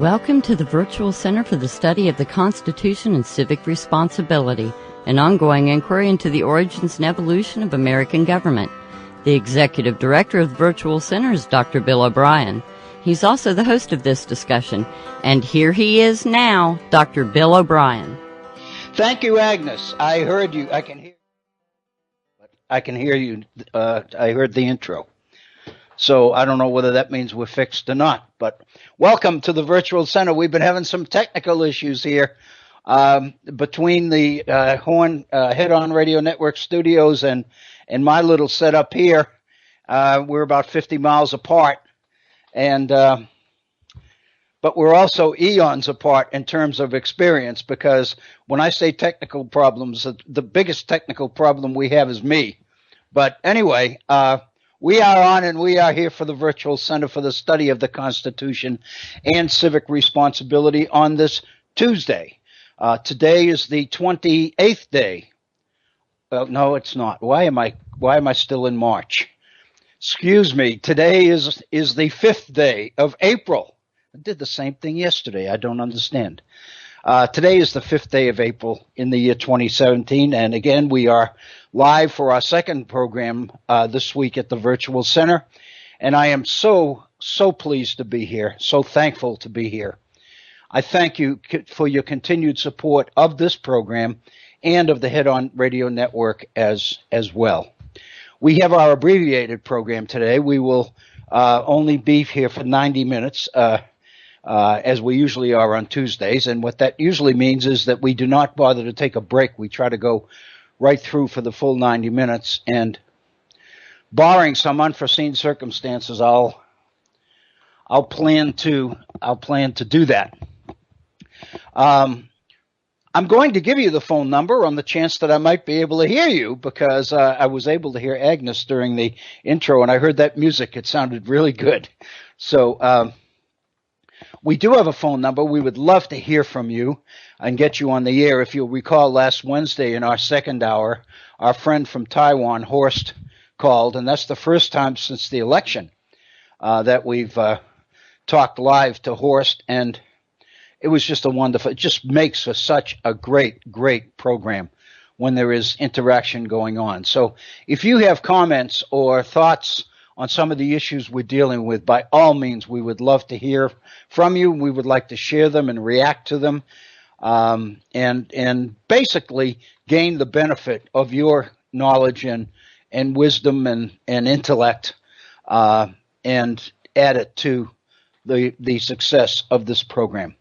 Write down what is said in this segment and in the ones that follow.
Welcome to the Virtual Center for the Study of the Constitution and Civic Responsibility, an ongoing inquiry into the origins and evolution of American government. The Executive Director of the Virtual Center is Dr. Bill O'Brien. He's also the host of this discussion, and here he is now, Dr. Bill O'Brien. Thank you, Agnes. I heard you. I can hear you. I heard the intro. So I don't know whether that means we're fixed or not, but welcome to the Virtual Center. We've been having some technical issues here between the Head On Radio Network studios and my little setup here. We're about 50 miles apart, and but we're also eons apart in terms of experience, because when I say technical problems, the biggest technical problem we have is me. But anyway, we are on, and we are here for the Virtual Center for the Study of the Constitution and Civic Responsibility on this Tuesday. Today is the 28th day. No, it's not. Why am I still in March? Excuse me. Today is the 5th day of April. I did the same thing yesterday. I don't understand. Today is the 5th day of April in the year 2017, and again, we are live for our second program this week at the Virtual Center, and I am so pleased to be here, so thankful to be here. I thank you for your continued support of this program and of the Head On Radio Network as well. We have our abbreviated program today. We will only be here for 90 minutes, as we usually are on Tuesdays, and what that usually means is that we do not bother to take a break. We try to go right through for the full 90 minutes, and barring some unforeseen circumstances, I'll plan to do that. I'm going to give you the phone number on the chance that I might be able to hear you, because I was able to hear Agnes during the intro, and I heard that music. It sounded really good. So we do have a phone number. We would love to hear from you and get you on the air. If you'll recall, last Wednesday in our second hour, our friend from Taiwan, Horst, called, and that's the first time since the election that we've talked live to Horst, and it was just it just makes for such a great program when there is interaction going on. So if you have comments or thoughts on some of the issues we're dealing with, by all means, we would love to hear from you. We would like to share them and react to them, and basically gain the benefit of your knowledge and wisdom and intellect, and add it to the success of this program.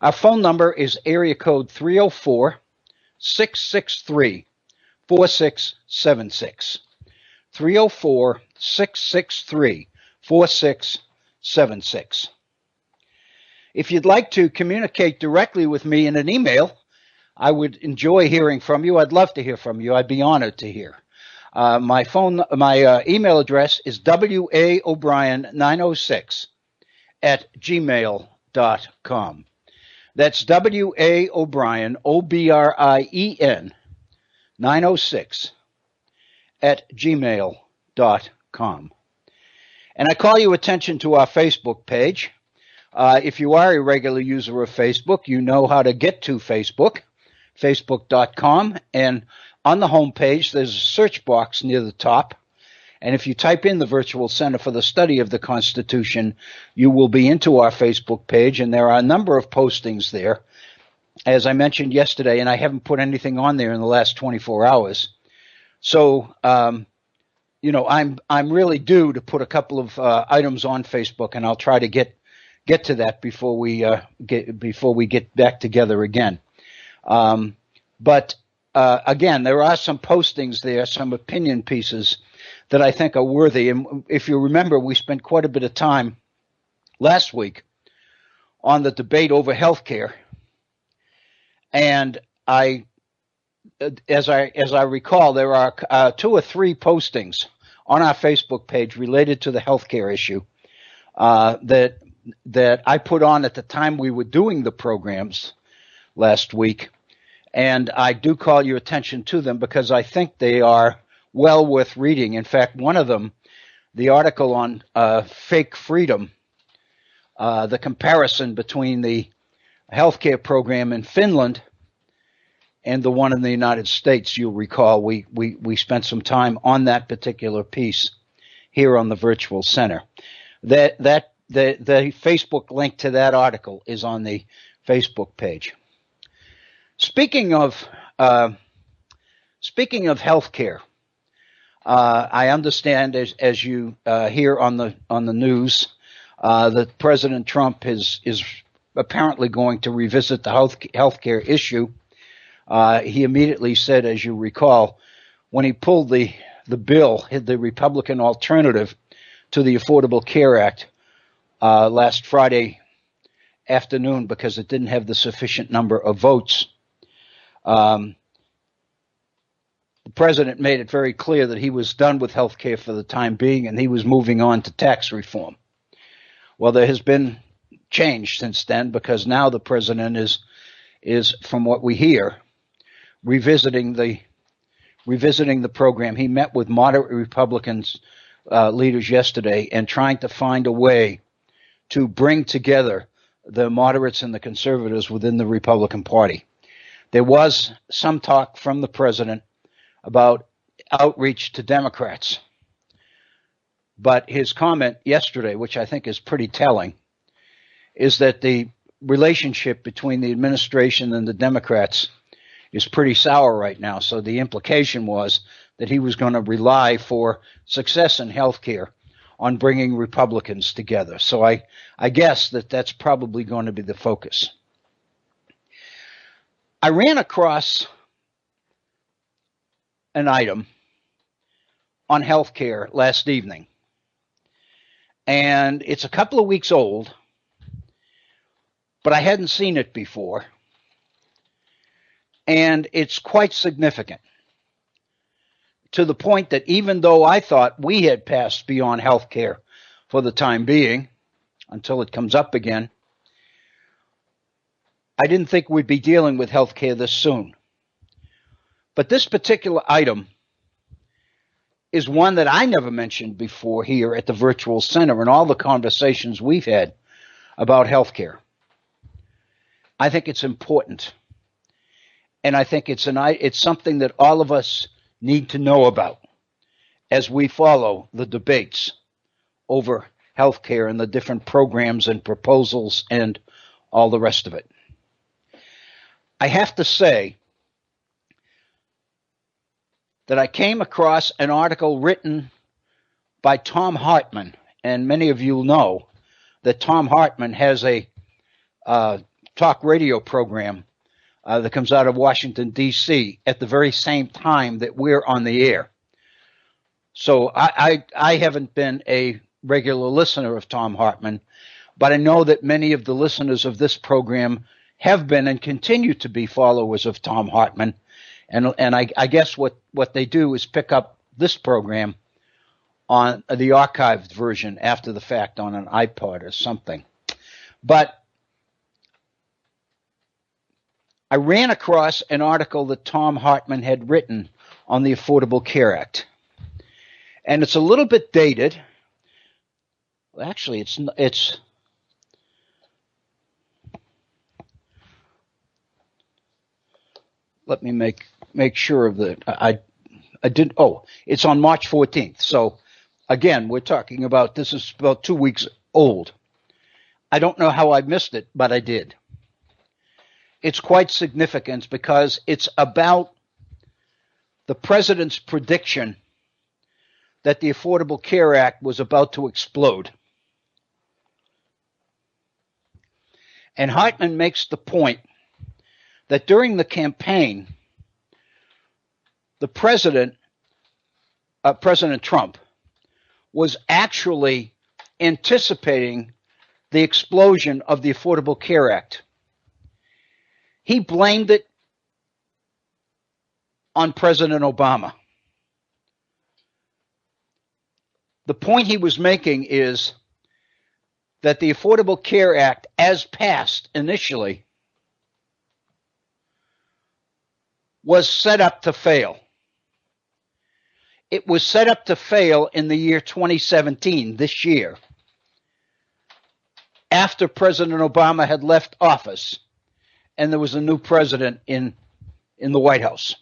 Our phone number is area code 304-663-4676. 304-663-4676. If you'd like to communicate directly with me in an email, I would enjoy hearing from you. I'd love to hear from you. I'd be honored to hear. My email address is waobrien906@gmail.com. That's waobrien, OBRIEN, 906@gmail.com. And I call your attention to our Facebook page. If you are a regular user of Facebook, you know how to get to Facebook, facebook.com, and on the home page there's a search box near the top, and if you type in the Virtual Center for the Study of the Constitution, you will be into our Facebook page, and there are a number of postings there, as I mentioned yesterday, and I haven't put anything on there in the last 24 hours. So, I'm really due to put a couple of items on Facebook, and I'll try to get to that before we get back together again. But again, there are some postings there, some opinion pieces that I think are worthy. And if you remember, we spent quite a bit of time last week on the debate over health care, and as I recall, there are 2 or 3 postings on our Facebook page related to the healthcare issue that I put on at the time we were doing the programs last week, and I do call your attention to them because I think they are well worth reading. In fact, one of them, the article on fake freedom, the comparison between the healthcare program in Finland and the one in the United States. You'll recall we spent some time on that particular piece here on the Virtual Center. The Facebook link to that article is on the Facebook page. Speaking of healthcare, I understand as you hear on the news that President Trump is apparently going to revisit the healthcare issue. He immediately said, as you recall, when he pulled the bill, the Republican alternative to the Affordable Care Act last Friday afternoon because it didn't have the sufficient number of votes. The president made it very clear that he was done with health care for the time being and he was moving on to tax reform. Well, there has been change since then because now the president is from what we hear, revisiting the program. He met with moderate Republicans leaders yesterday and trying to find a way to bring together the moderates and the conservatives within the Republican Party. There was some talk from the president about outreach to Democrats. But his comment yesterday, which I think is pretty telling, is that the relationship between the administration and the Democrats is pretty sour right now. So the implication was that he was going to rely for success in health care on bringing Republicans together. So I guess that's probably going to be the focus. I ran across an item on health care last evening, and it's a couple of weeks old, but I hadn't seen it before, and it's quite significant to the point that even though I thought we had passed beyond health care for the time being, until it comes up again, I didn't think we'd be dealing with health care this soon. But this particular item is one that I never mentioned before here at the Virtual Center in all the conversations we've had about health care. I think it's important. And I think it's something that all of us need to know about as we follow the debates over health care and the different programs and proposals and all the rest of it. I have to say that I came across an article written by Thom Hartmann, and many of you know that Thom Hartmann has a talk radio program that comes out of Washington, D.C. at the very same time that we're on the air. So I haven't been a regular listener of Thom Hartmann, but I know that many of the listeners of this program have been and continue to be followers of Thom Hartmann. And I guess what they do is pick up this program on the archived version after the fact on an iPod or something. But I ran across an article that Thom Hartmann had written on the Affordable Care Act. And it's a little bit dated. Well, actually, it's let me make sure of the I did. Oh, it's on March 14th. So again, we're talking about, this is about 2 weeks old. I don't know how I missed it, but I did. It's quite significant because it's about the president's prediction that the Affordable Care Act was about to explode. And Hartmann makes the point that during the campaign, the President Trump, was actually anticipating the explosion of the Affordable Care Act. He blamed it on President Obama. The point he was making is that the Affordable Care Act, as passed initially, was set up to fail. It was set up to fail in the year 2017, this year. after President Obama had left office and there was a new president in the White House.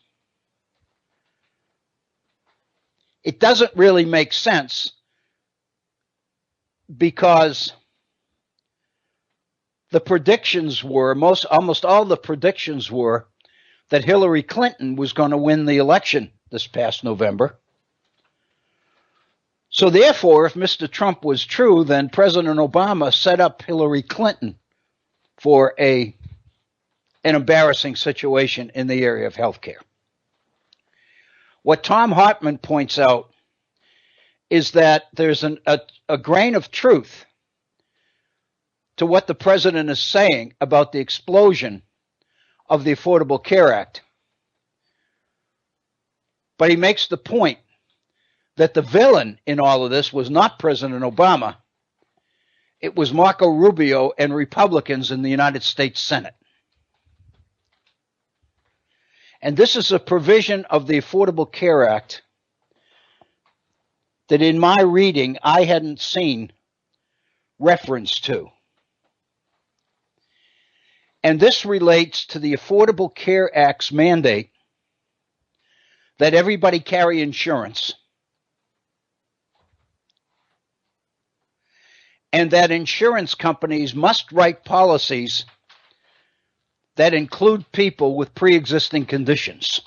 It doesn't really make sense because the predictions were, almost all the predictions were that Hillary Clinton was going to win the election this past November. So therefore, if Mr. Trump was true, then President Obama set up Hillary Clinton for an embarrassing situation in the area of health care. What Thom Hartmann points out is that there's a grain of truth to what the president is saying about the explosion of the Affordable Care Act. But he makes the point that the villain in all of this was not President Obama. It was Marco Rubio and Republicans in the United States Senate. And this is a provision of the Affordable Care Act that in my reading I hadn't seen reference to. And this relates to the Affordable Care Act's mandate that everybody carry insurance, and that insurance companies must write policies that include people with pre-existing conditions.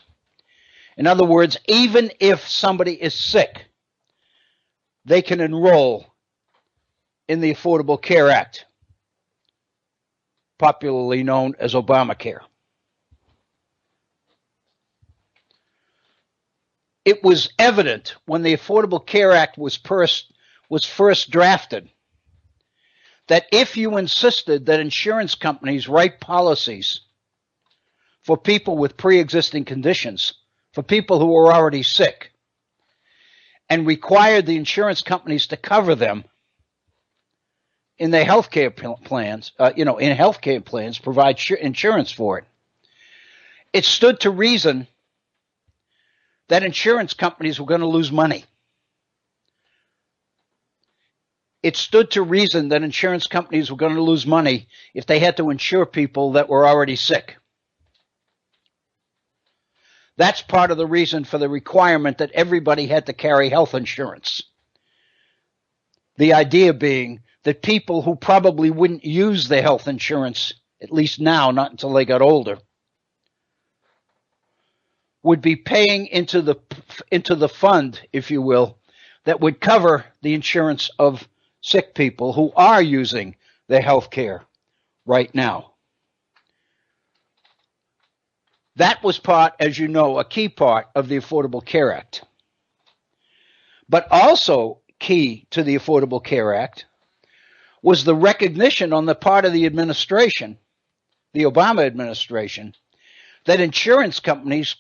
In other words, even if somebody is sick, they can enroll in the Affordable Care Act, popularly known as Obamacare. It was evident when the Affordable Care Act was first drafted that if you insisted that insurance companies write policies for people with pre-existing conditions, for people who are already sick, and required the insurance companies to cover them in their healthcare plans, provide insurance for it, it stood to reason that insurance companies were going to lose money. It stood to reason that insurance companies were going to lose money if they had to insure people that were already sick. That's part of the reason for the requirement that everybody had to carry health insurance. The idea being that people who probably wouldn't use their health insurance, at least now, not until they got older, would be paying into the fund, if you will, that would cover the insurance of sick people who are using their health care right now. That was part, as you know, a key part of the Affordable Care Act. But also key to the Affordable Care Act was the recognition on the part of the administration, the Obama administration, that insurance companies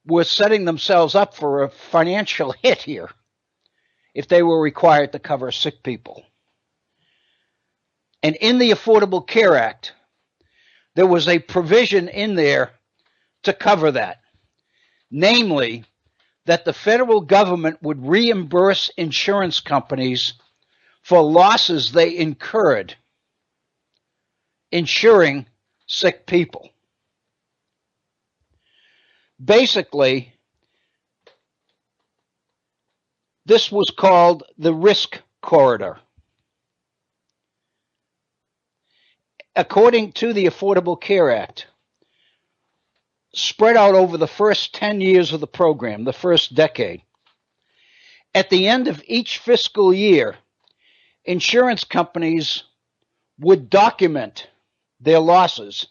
were setting themselves up for a financial hit here if they were required to cover sick people. And in the Affordable Care Act, there was a provision in there to cover that, namely that the federal government would reimburse insurance companies for losses they incurred insuring sick people. Basically, this was called the risk corridor. According to the Affordable Care Act, spread out over the first 10 years of the program, the first decade, at the end of each fiscal year, insurance companies would document their losses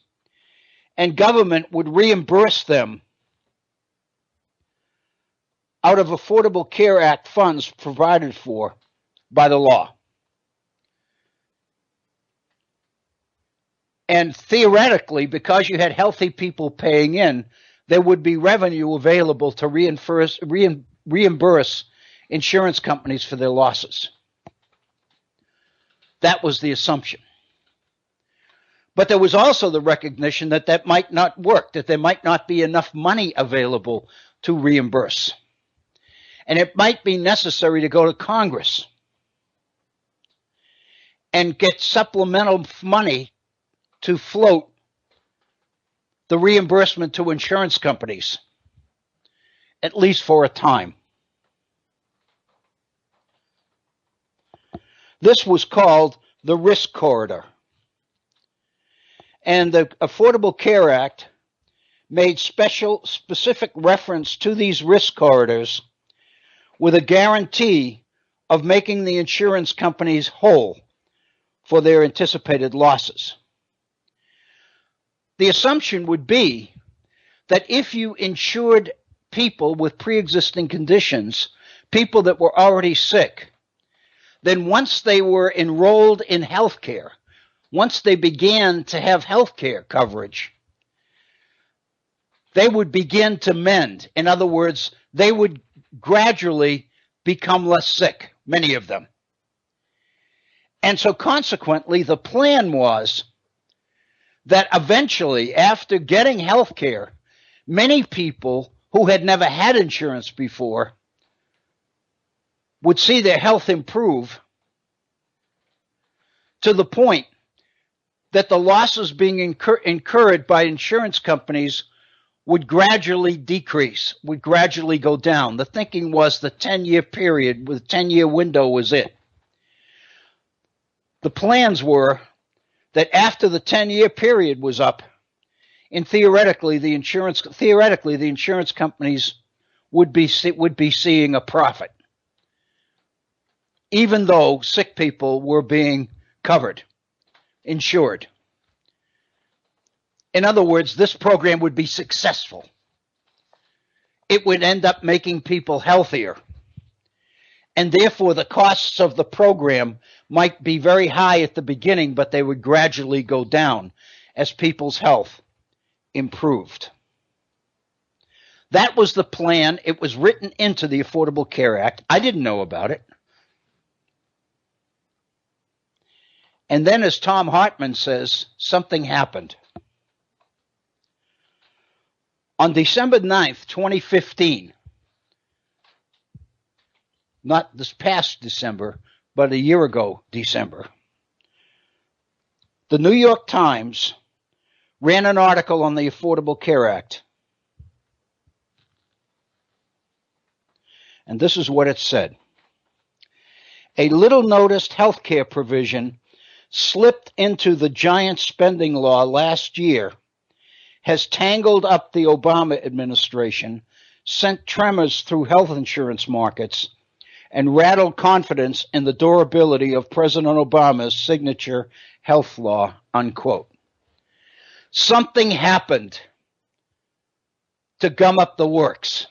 and government would reimburse them out of Affordable Care Act funds provided for by the law. And theoretically, because you had healthy people paying in, there would be revenue available to reimburse insurance companies for their losses. That was the assumption. But there was also the recognition that that might not work, that there might not be enough money available to reimburse. And it might be necessary to go to Congress and get supplemental money to float the reimbursement to insurance companies, at least for a time. This was called the risk corridor. And the Affordable Care Act made specific reference to these risk corridors with a guarantee of making the insurance companies whole for their anticipated losses. The assumption would be that if you insured people with pre-existing conditions, people that were already sick, then once they were enrolled in health care, once they began to have health care coverage, they would begin to mend. In other words, they would gradually become less sick, many of them. And so consequently, the plan was that eventually, after getting health care, many people who had never had insurance before would see their health improve to the point that the losses being incurred by insurance companies would gradually decrease, would gradually go down. The thinking was the 10-year period, with 10-year window was it. The plans were that after the 10-year period was up, and theoretically the insurance companies would be seeing a profit, even though sick people were being covered, insured. In other words, this program would be successful. It would end up making people healthier. And therefore, the costs of the program might be very high at the beginning, but they would gradually go down as people's health improved. That was the plan. It was written into the Affordable Care Act. I didn't know about it. And then, as Thom Hartmann says, something happened. On December 9th, 2015, not this past December, but a year ago, December, the New York Times ran an article on the Affordable Care Act. And this is what it said. A little noticed health care provision slipped into the giant spending law last year has tangled up the Obama administration, sent tremors through health insurance markets, and rattled confidence in the durability of President Obama's signature health law, unquote. Something happened to gum up the works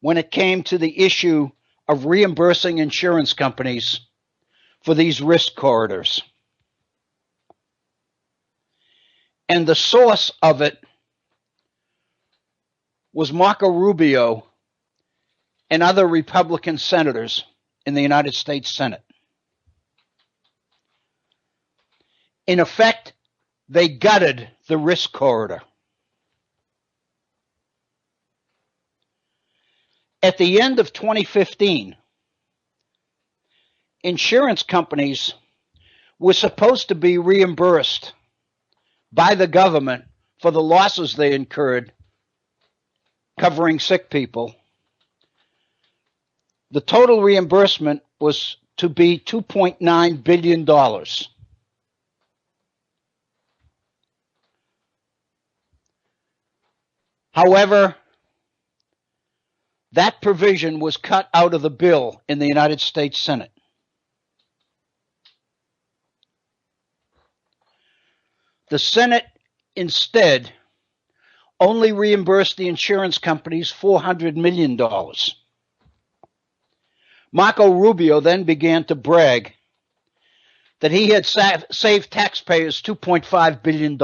when it came to the issue of reimbursing insurance companies for these risk corridors. And the source of it was Marco Rubio and other Republican senators in the United States Senate. In effect, they gutted the risk corridor. At the end of 2015, insurance companies were supposed to be reimbursed by the government for the losses they incurred covering sick people. The total reimbursement was to be $2.9 billion. However, that provision was cut out of the bill in the United States Senate. The Senate instead only reimbursed the insurance companies $400 million. Marco Rubio then began to brag that he had saved taxpayers $2.5 billion.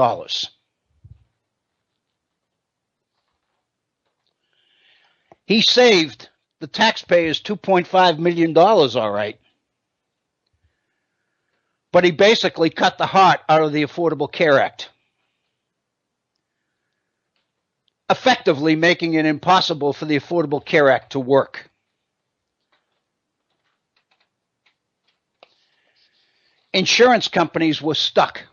He saved the taxpayers $2.5 million, all right. But he basically cut the heart out of the Affordable Care Act, effectively making it impossible for the Affordable Care Act to work. insurance companies were stuck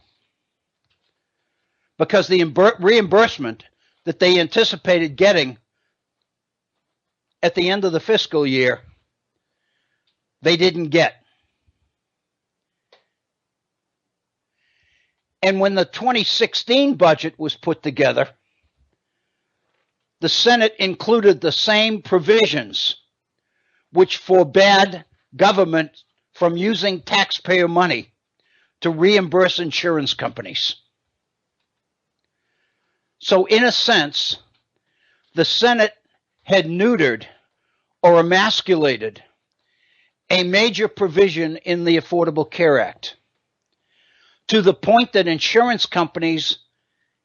because the reimbursement that they anticipated getting at the end of the fiscal year, they didn't get. And when the 2016 budget was put together, the Senate included the same provisions which forbade government from using taxpayer money to reimburse insurance companies. So in a sense, the Senate had neutered or emasculated a major provision in the Affordable Care Act to the point that insurance companies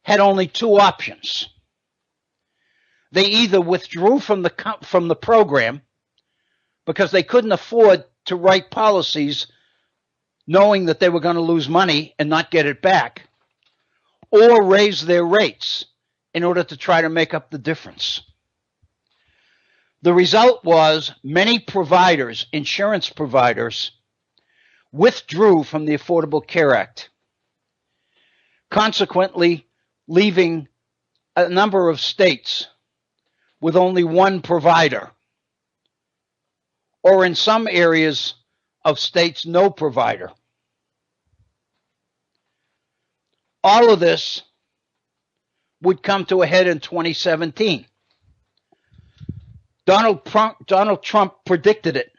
had only two options. They either withdrew from the program because they couldn't afford to write policies knowing that they were going to lose money and not get it back, or raise their rates in order to try to make up the difference. The result was many providers, insurance providers, withdrew from the Affordable Care Act, consequently leaving a number of states with only one provider, or in some areas of states, no provider. All of this would come to a head in 2017. Donald Trump predicted it.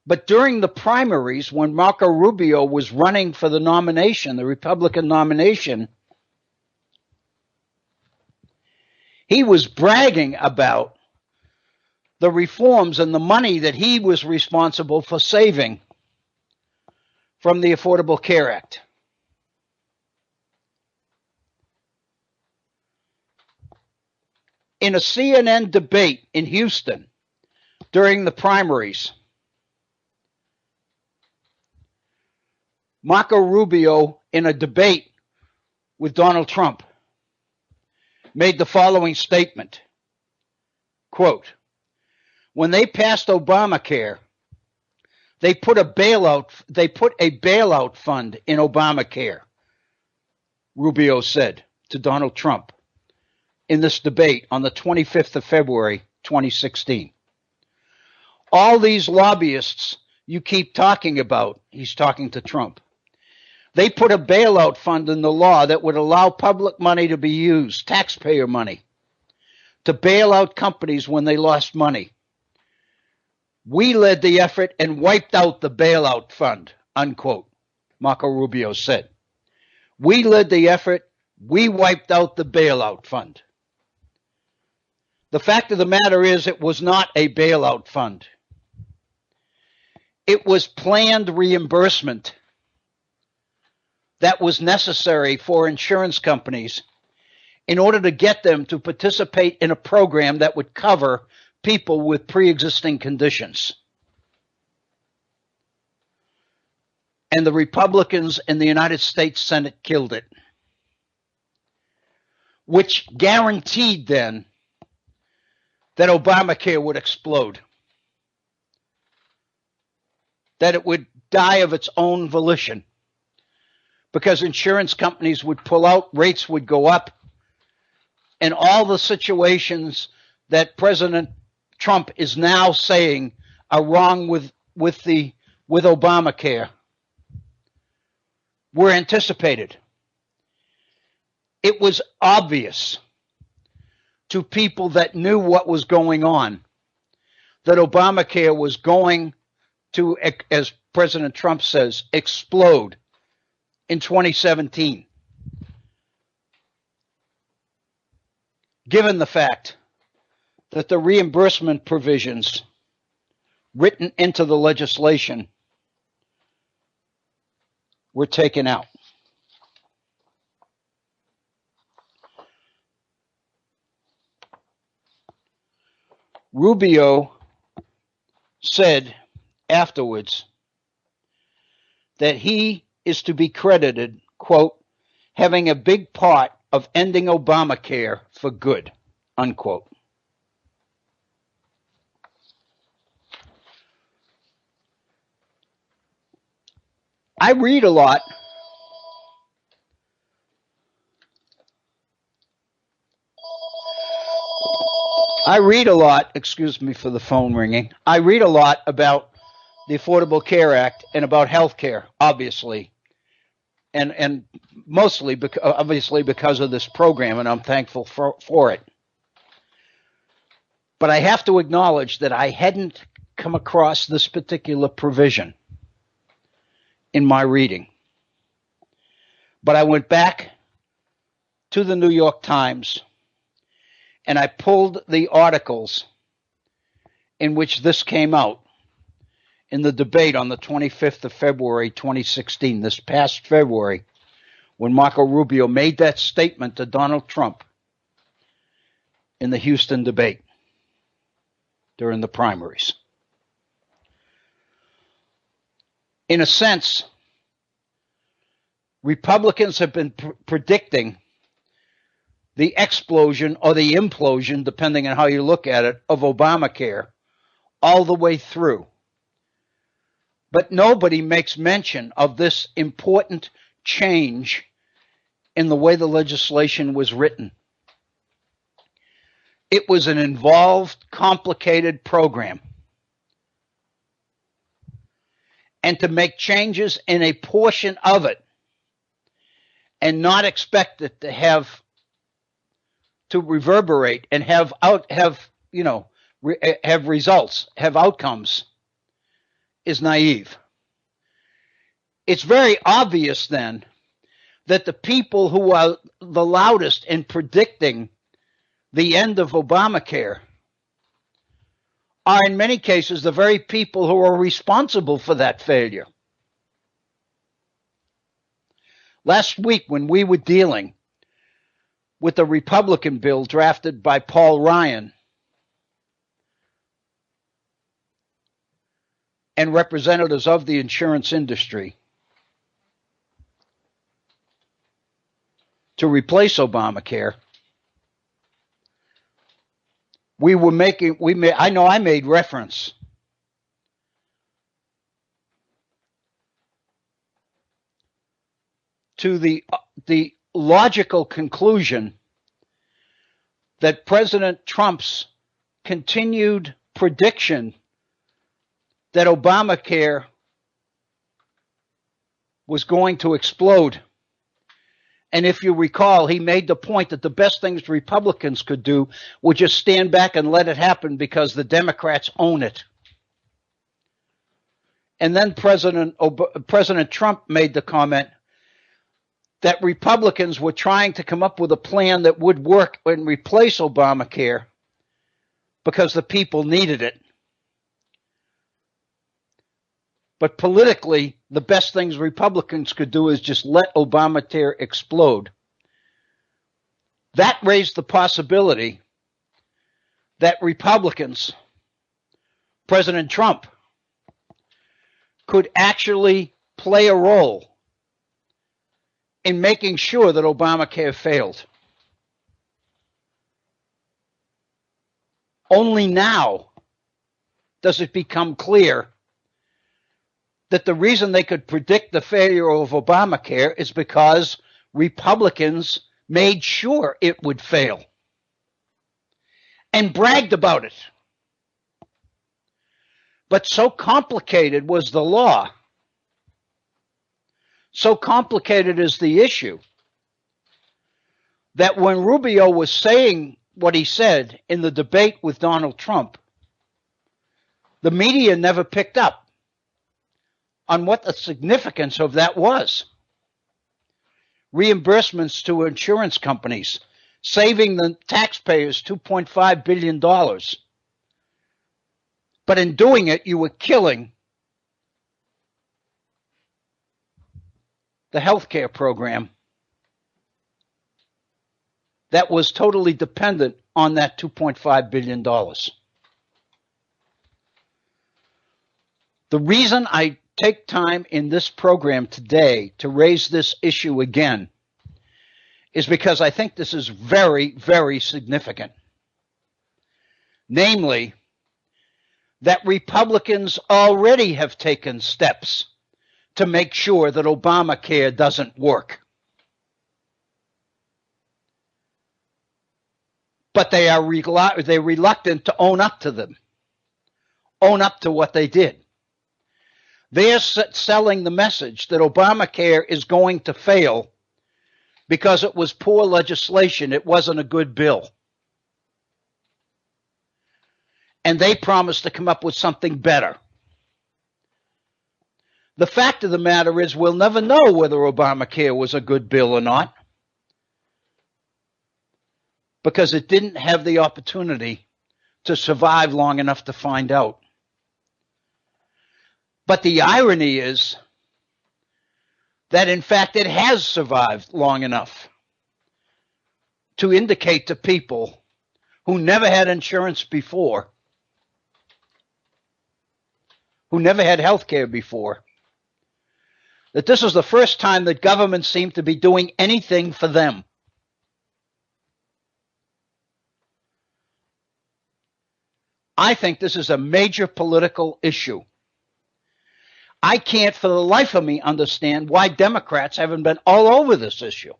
But during the primaries, when Marco Rubio was running for the nomination, the Republican nomination, he was bragging about the reforms and the money that he was responsible for saving from the Affordable Care Act. In a CNN debate in Houston during the primaries, Marco Rubio, in a debate with Donald Trump, made the following statement, quote, "When they passed Obamacare, they put a bailout fund in Obamacare," Rubio said to Donald Trump in this debate on the 25th of February, 2016. "All these lobbyists you keep talking about," he's talking to Trump, "they put a bailout fund in the law that would allow public money to be used, taxpayer money, to bail out companies when they lost money. We led the effort and wiped out the bailout fund," unquote, Marco Rubio said. "We led the effort. We wiped out the bailout fund." The fact of the matter is, it was not a bailout fund. It was planned reimbursement that was necessary for insurance companies in order to get them to participate in a program that would cover people with pre-existing conditions. And the Republicans in the United States Senate killed it, which guaranteed then that Obamacare would explode, that it would die of its own volition, because insurance companies would pull out, rates would go up, and all the situations that President Trump is now saying are wrong with Obamacare were anticipated. It was obvious to people that knew what was going on that Obamacare was going to, as President Trump says, explode in 2017. Given the fact that the reimbursement provisions written into the legislation were taken out. Rubio said afterwards that he is to be credited, quote, "having a big part of ending Obamacare for good," unquote. I read a lot. Excuse me for the phone ringing. I read a lot about the Affordable Care Act and about health care, obviously. And mostly, obviously, because of this program, and I'm thankful for it. But I have to acknowledge that I hadn't come across this particular provision in my reading. But I went back to the New York Times and I pulled the articles in which this came out in the debate on the 25th of February 2016, this past February, when Marco Rubio made that statement to Donald Trump in the Houston debate during the primaries. In a sense, Republicans have been predicting the explosion or the implosion, depending on how you look at it, of Obamacare all the way through. But nobody makes mention of this important change in the way the legislation was written. It was an involved, complicated program. And to make changes in a portion of it and not expect it to have to reverberate and have results, have outcomes, is naive. It's very obvious then that the people who are the loudest in predicting the end of Obamacare are in many cases the very people who are responsible for that failure. Last week, when we were dealing with the Republican bill drafted by Paul Ryan and representatives of the insurance industry to replace Obamacare, I made reference to the logical conclusion that President Trump's continued prediction that Obamacare was going to explode. And if you recall, he made the point that the best things Republicans could do would just stand back and let it happen because the Democrats own it. And then President Trump made the comment that Republicans were trying to come up with a plan that would work and replace Obamacare because the people needed it. But politically, the best things Republicans could do is just let Obamacare explode. That raised the possibility that Republicans, President Trump, could actually play a role in making sure that Obamacare failed. Only now does it become clear that the reason they could predict the failure of Obamacare is because Republicans made sure it would fail and bragged about it. But so complicated was the law, so complicated is the issue, that when Rubio was saying what he said in the debate with Donald Trump, the media never picked up on what the significance of that was. Reimbursements to insurance companies, saving the taxpayers $2.5 billion. But in doing it, you were killing the healthcare program that was totally dependent on that $2.5 billion. The reason I take time in this program today to raise this issue again is because I think this is very, very significant. Namely, that Republicans already have taken steps to make sure that Obamacare doesn't work. But they're reluctant to own up to them, own up to what they did. They're selling the message that Obamacare is going to fail because it was poor legislation. It wasn't a good bill. And they promised to come up with something better. The fact of the matter is we'll never know whether Obamacare was a good bill or not, because it didn't have the opportunity to survive long enough to find out. But the irony is that, in fact, it has survived long enough to indicate to people who never had insurance before, who never had health care before, that this is the first time that government seemed to be doing anything for them. I think this is a major political issue. I can't for the life of me understand why Democrats haven't been all over this issue.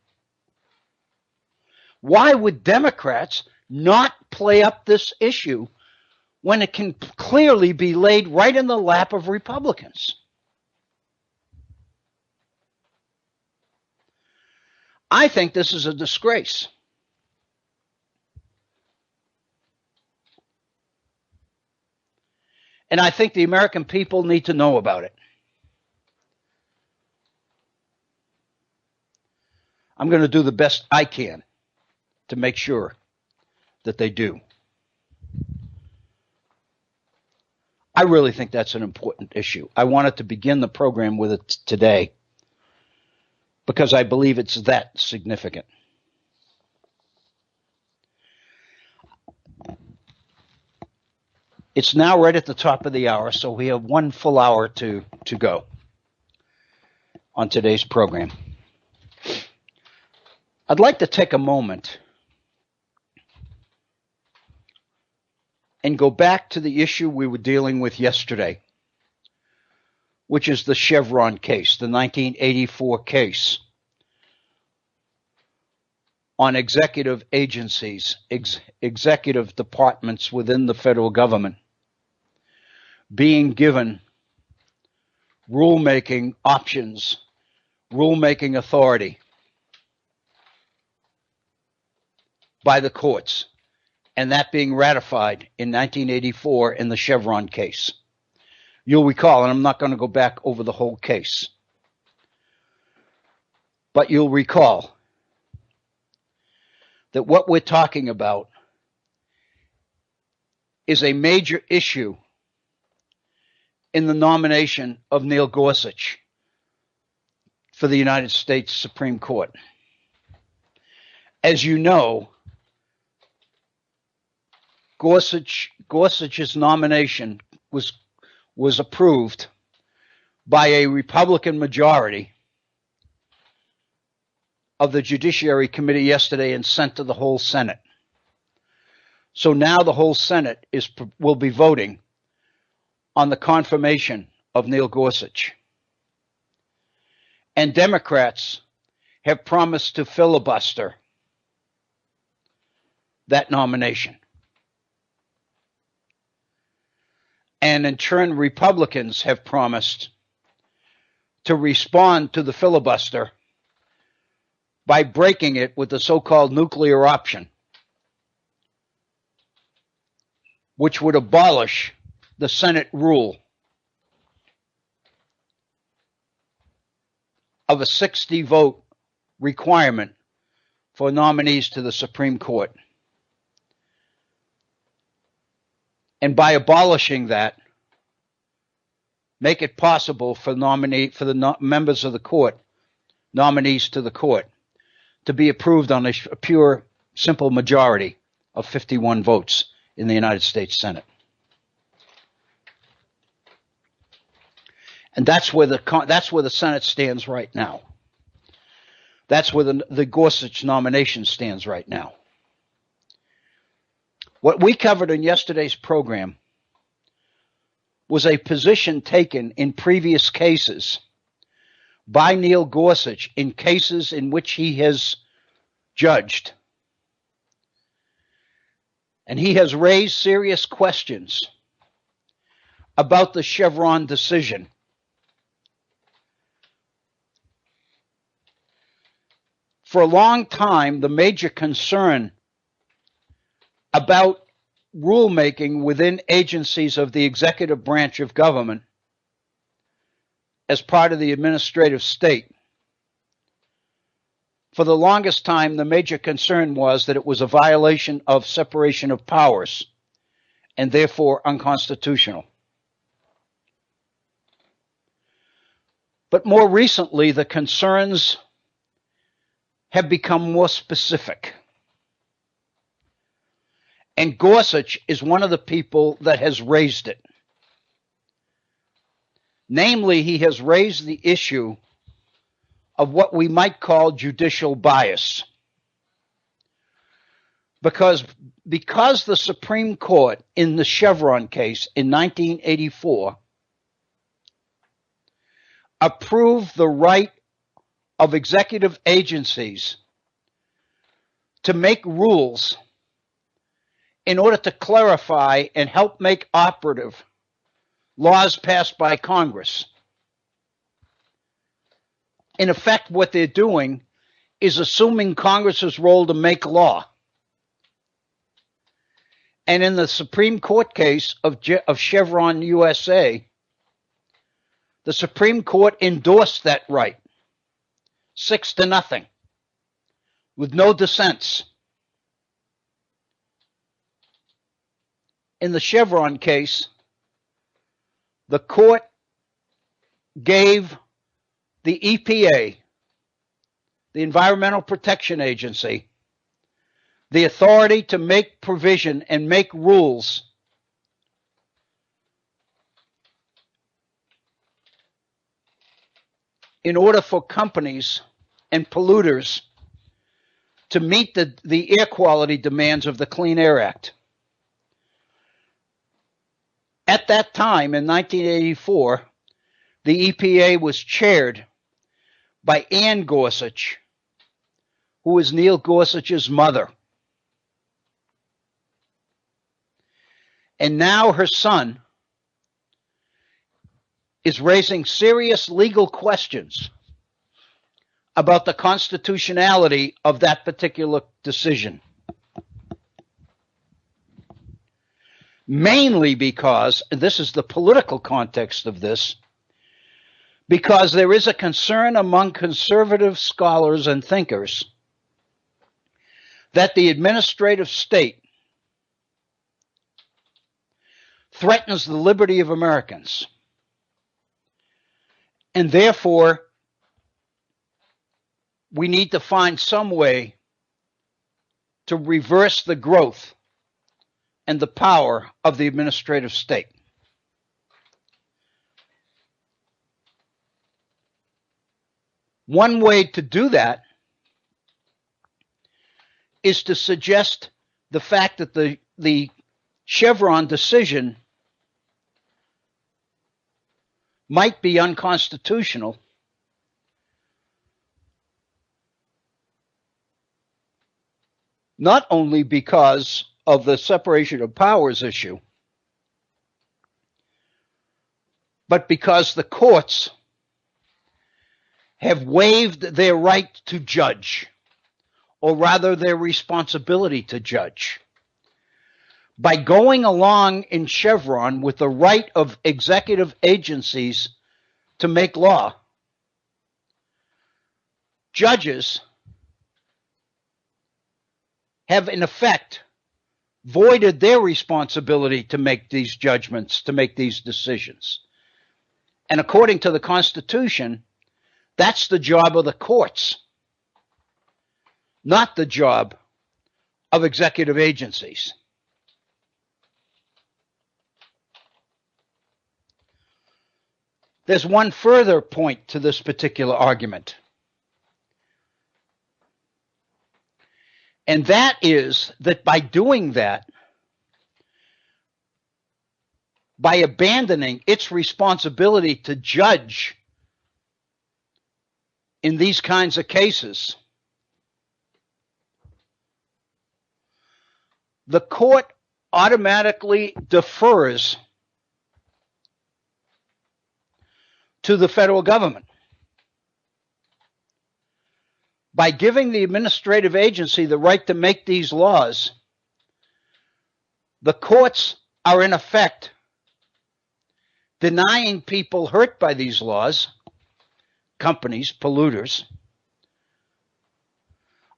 Why would Democrats not play up this issue when it can clearly be laid right in the lap of Republicans? I think this is a disgrace. And I think the American people need to know about it. I'm going to do the best I can to make sure that they do. I really think that's an important issue. I wanted to begin the program with it today because I believe it's that significant. It's now right at the top of the hour, so we have one full hour to go on today's program. I'd like to take a moment and go back to the issue we were dealing with yesterday, which is the Chevron case, the 1984 case on executive agencies, executive departments within the federal government being given rulemaking options, rulemaking authority by the courts, and that being ratified in 1984 in the Chevron case. You'll recall, and I'm not going to go back over the whole case, but you'll recall that what we're talking about is a major issue in the nomination of Neil Gorsuch for the United States Supreme Court. As you know, Gorsuch's nomination was approved by a Republican majority of the Judiciary Committee yesterday and sent to the whole Senate. So now the whole Senate will be voting on the confirmation of Neil Gorsuch. And Democrats have promised to filibuster that nomination. And in turn, Republicans have promised to respond to the filibuster by breaking it with the so-called nuclear option, which would abolish the Senate rule of a 60-vote requirement for nominees to the Supreme Court. And by abolishing that, make it possible for the members of the court, nominees to the court, to be approved on a pure, simple majority of 51 votes in the United States Senate. And that's where the Senate stands right now. That's where the Gorsuch nomination stands right now. What we covered in yesterday's program was a position taken in previous cases by Neil Gorsuch in cases in which he has judged. And he has raised serious questions about the Chevron decision. For a long time, the major concern about rulemaking within agencies of the executive branch of government as part of the administrative state, for the longest time, the major concern was that it was a violation of separation of powers and therefore unconstitutional. But more recently, the concerns have become more specific. And Gorsuch is one of the people that has raised it. Namely, he has raised the issue of what we might call judicial bias. Because the Supreme Court in the Chevron case in 1984 approved the right of executive agencies to make rules in order to clarify and help make operative laws passed by Congress. In effect, what they're doing is assuming Congress's role to make law. And in the Supreme Court case of Chevron USA, the Supreme Court endorsed that right, 6-0, with no dissents. In the Chevron case, the court gave the EPA, the Environmental Protection Agency, the authority to make provision and make rules in order for companies and polluters to meet the air quality demands of the Clean Air Act. At that time, in 1984, the EPA was chaired by Ann Gorsuch, who was Neil Gorsuch's mother. And now her son is raising serious legal questions about the constitutionality of that particular decision. Mainly because, and this is the political context of this, because there is a concern among conservative scholars and thinkers that the administrative state threatens the liberty of Americans. And therefore, we need to find some way to reverse the growth and the power of the administrative state. One way to do that is to suggest the fact that the Chevron decision might be unconstitutional not only because of the separation of powers issue, but because the courts have waived their right to judge, or rather their responsibility to judge. By going along in Chevron with the right of executive agencies to make law, judges have in effect voided their responsibility to make these judgments, to make these decisions. And according to the Constitution, that's the job of the courts, not the job of executive agencies. There's one further point to this particular argument. And that is that by doing that, by abandoning its responsibility to judge in these kinds of cases, the court automatically defers to the federal government. By giving the administrative agency the right to make these laws, the courts are in effect denying people hurt by these laws, companies, polluters,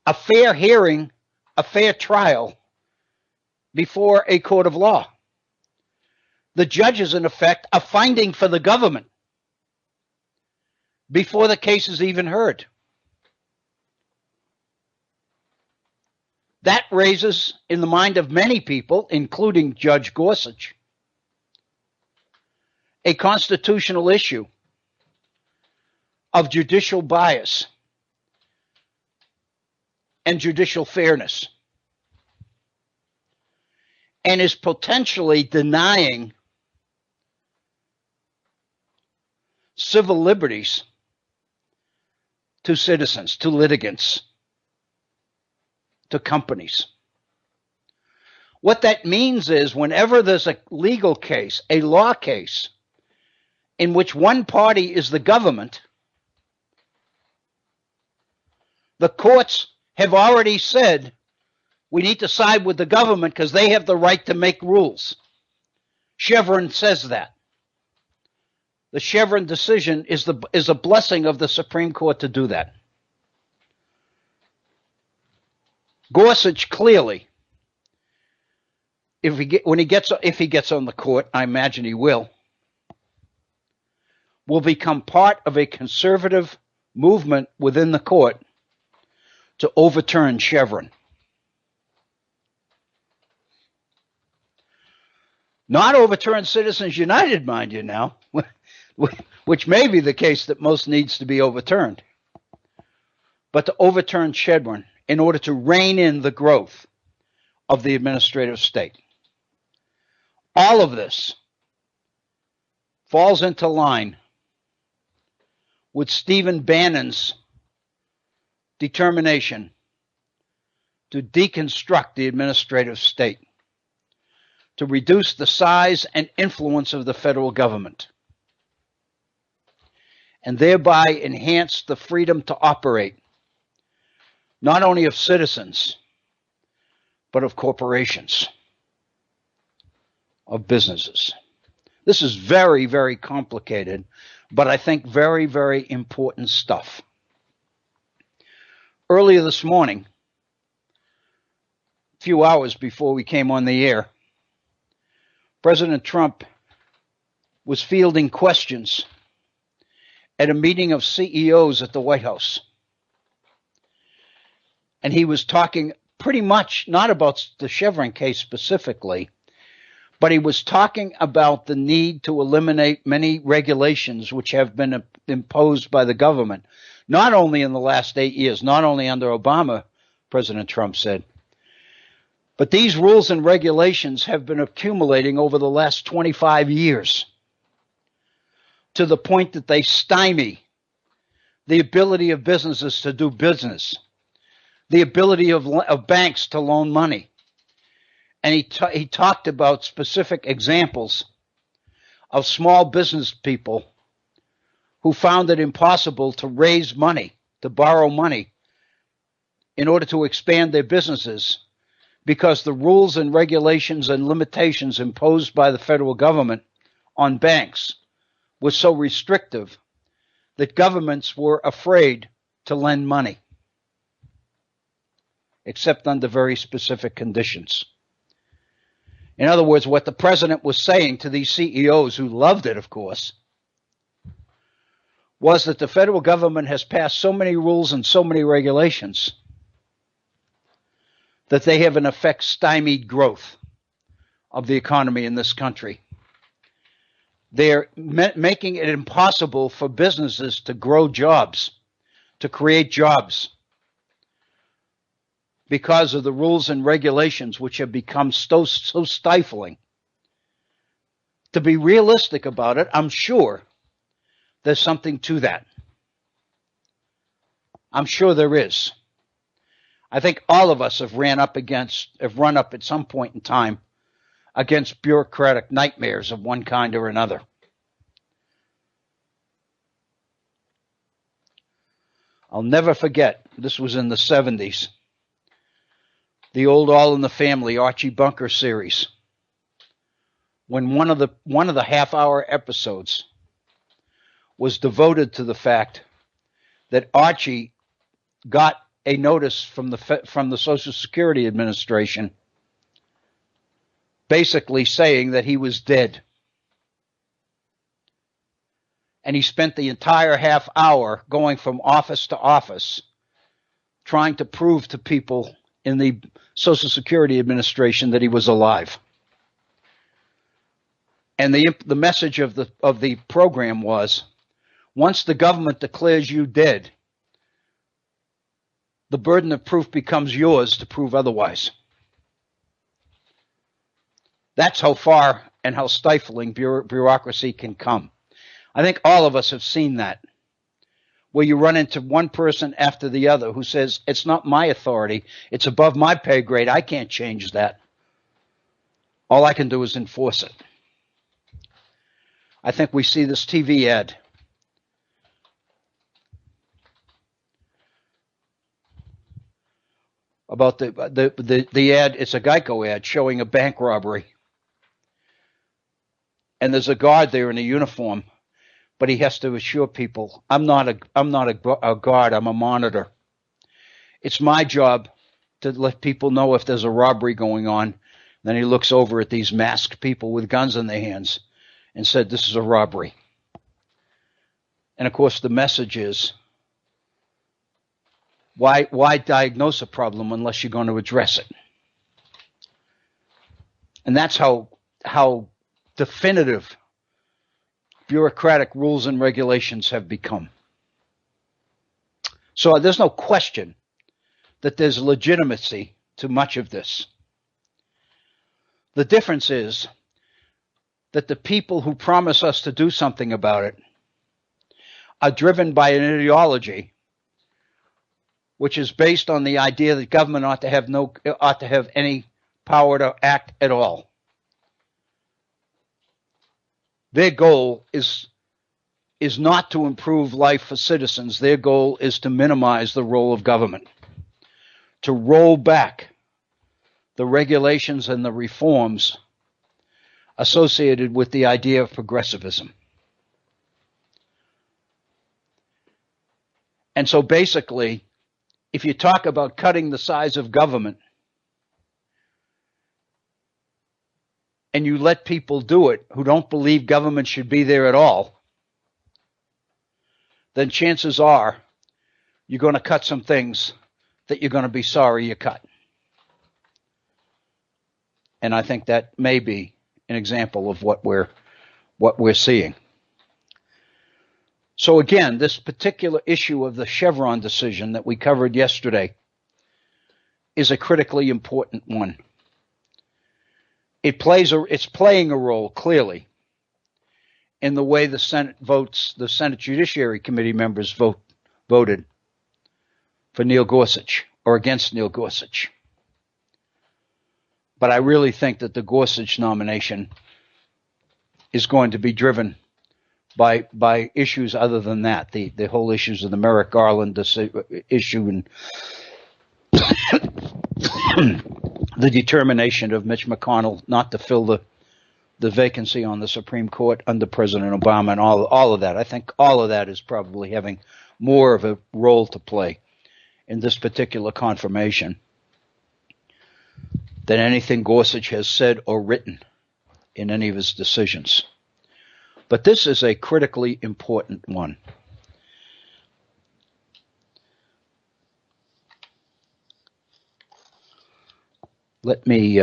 a fair hearing, a fair trial before a court of law. The judges, in effect, are finding for the government before the case is even heard. That raises, in the mind of many people, including Judge Gorsuch, a constitutional issue of judicial bias and judicial fairness, and is potentially denying civil liberties to citizens, to litigants, to companies. What that means is whenever there's a legal case, a law case, in which one party is the government, the courts have already said we need to side with the government because they have the right to make rules. Chevron says that. The Chevron decision is a blessing of the Supreme Court to do that. Gorsuch clearly, if he gets on the court, I imagine he will become part of a conservative movement within the court to overturn Chevron. Not overturn Citizens United, mind you now, which may be the case that most needs to be overturned, but to overturn Chevron in order to rein in the growth of the administrative state. All of this falls into line with Stephen Bannon's determination to deconstruct the administrative state, to reduce the size and influence of the federal government, and thereby enhance the freedom to operate, not only of citizens, but of corporations, of businesses. This is very, very complicated, but I think very, very important stuff. Earlier this morning, a few hours before we came on the air, President Trump was fielding questions at a meeting of CEOs at the White House. And he was talking pretty much not about the Chevron case specifically, but he was talking about the need to eliminate many regulations which have been imposed by the government, not only in the last 8 years, not only under Obama, President Trump said, but these rules and regulations have been accumulating over the last 25 years to the point that they stymie the ability of businesses to do business, the ability of banks to loan money. And he talked about specific examples of small business people who found it impossible to raise money, to borrow money in order to expand their businesses because the rules and regulations and limitations imposed by the federal government on banks were so restrictive that governments were afraid to lend money, except under very specific conditions. In other words, what the president was saying to these CEOs, who loved it, of course, was that the federal government has passed so many rules and so many regulations that they have in effect stymied growth of the economy in this country. They're making it impossible for businesses to grow jobs, to create jobs, because of the rules and regulations which have become so stifling. To be realistic about it, I'm sure there's something to that. I'm sure there is. I think all of us have run up at some point in time against bureaucratic nightmares of one kind or another. I'll never forget, this was in the 70s, the old All in the Family Archie Bunker series, when one of the half-hour episodes was devoted to the fact that Archie got a notice from the Social Security Administration basically saying that he was dead. And he spent the entire half hour going from office to office trying to prove to people in the Social Security Administration that he was alive. And the message of the program was, once the government declares you dead, the burden of proof becomes yours to prove otherwise. That's how far and how stifling bureaucracy can come. I think all of us have seen that, where you run into one person after the other who says, it's not my authority, it's above my pay grade, I can't change that. All I can do is enforce it. I think we see this TV ad about the ad. It's a Geico ad showing a bank robbery, and there's a guard there in a uniform, but he has to assure people, I'm not a guard, I'm a monitor. It's my job to let people know if there's a robbery going on. Then he looks over at these masked people with guns in their hands and said, this is a robbery. And of course the message is, why diagnose a problem unless you're going to address it? And that's how definitive bureaucratic rules and regulations have become. So there's no question that there's legitimacy to much of this. The difference is that the people who promise us to do something about it are driven by an ideology which is based on the idea that government ought to have any power to act at all. Their goal is not to improve life for citizens. Their goal is to minimize the role of government, to roll back the regulations and the reforms associated with the idea of progressivism. And so basically, if you talk about cutting the size of government and you let people do it who don't believe government should be there at all, then chances are you're going to cut some things that you're going to be sorry you cut. And I think that may be an example of what we're seeing. So again, this particular issue of the Chevron decision that we covered yesterday is a critically important one. It's playing a role clearly in the way the Senate Judiciary Committee members voted for Neil Gorsuch or against Neil Gorsuch. But I really think that the Gorsuch nomination is going to be driven by issues other than that, the whole issues of the Merrick Garland issue and the determination of Mitch McConnell not to fill the vacancy on the Supreme Court under President Obama, and all of that. I think all of that is probably having more of a role to play in this particular confirmation than anything Gorsuch has said or written in any of his decisions. But this is a critically important one. Let me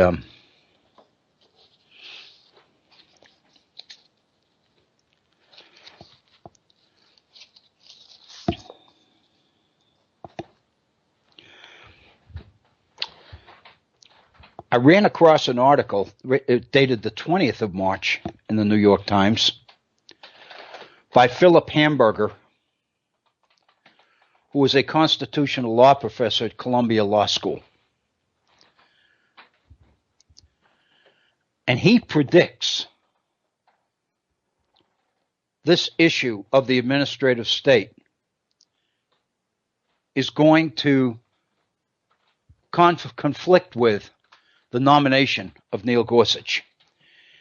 I ran across an article dated the 20th of March in the New York Times by Philip Hamburger, who was a constitutional law professor at Columbia Law School. And he predicts this issue of the administrative state is going to conflict with the nomination of Neil Gorsuch.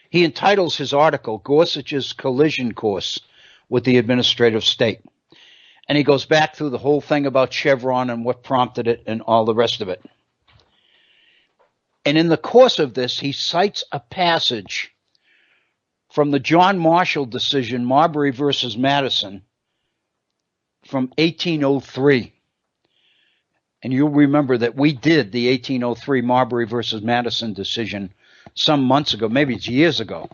He entitles his article, Gorsuch's Collision Course with the Administrative State. And he goes back through the whole thing about Chevron and what prompted it and all the rest of it. And in the course of this, he cites a passage from the John Marshall decision, Marbury versus Madison, from 1803. And you'll remember that we did the 1803 Marbury versus Madison decision some months ago, maybe it's years ago,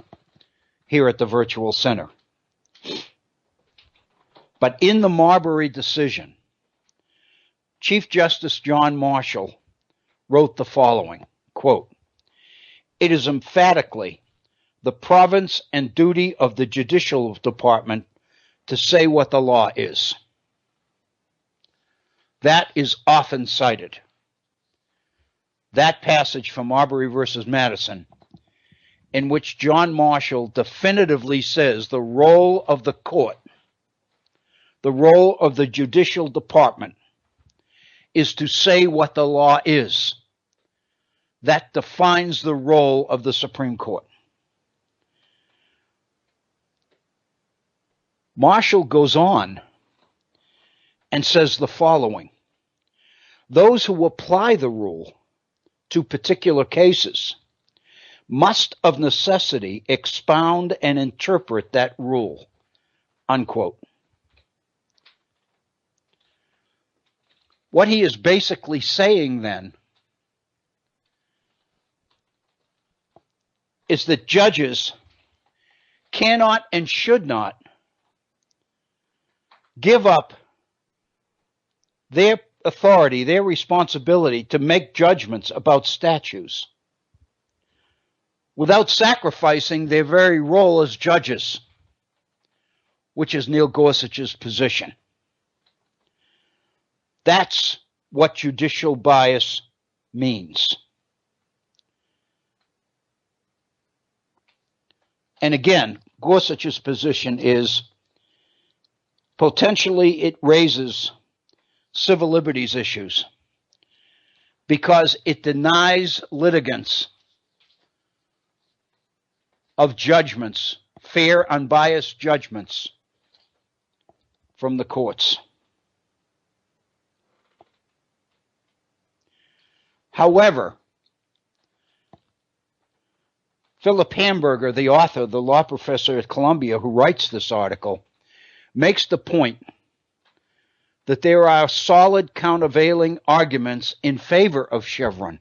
here at the Virtual Center. But in the Marbury decision, Chief Justice John Marshall wrote the following, quote, "It is emphatically the province and duty of the judicial department to say what the law is." That is often cited. That passage from Marbury versus Madison, in which John Marshall definitively says the role of the court, the role of the judicial department, is to say what the law is. That defines the role of the Supreme Court. Marshall goes on and says the following: those who apply the rule to particular cases must of necessity expound and interpret that rule, unquote. What he is basically saying then is that judges cannot and should not give up their authority, their responsibility to make judgments about statutes without sacrificing their very role as judges, which is Neil Gorsuch's position. That's what judicial bias means. And again, Gorsuch's position is potentially it raises civil liberties issues because it denies litigants of judgments, fair, unbiased judgments from the courts. However, Philip Hamburger, the author, the law professor at Columbia who writes this article, makes the point that there are solid countervailing arguments in favor of Chevron.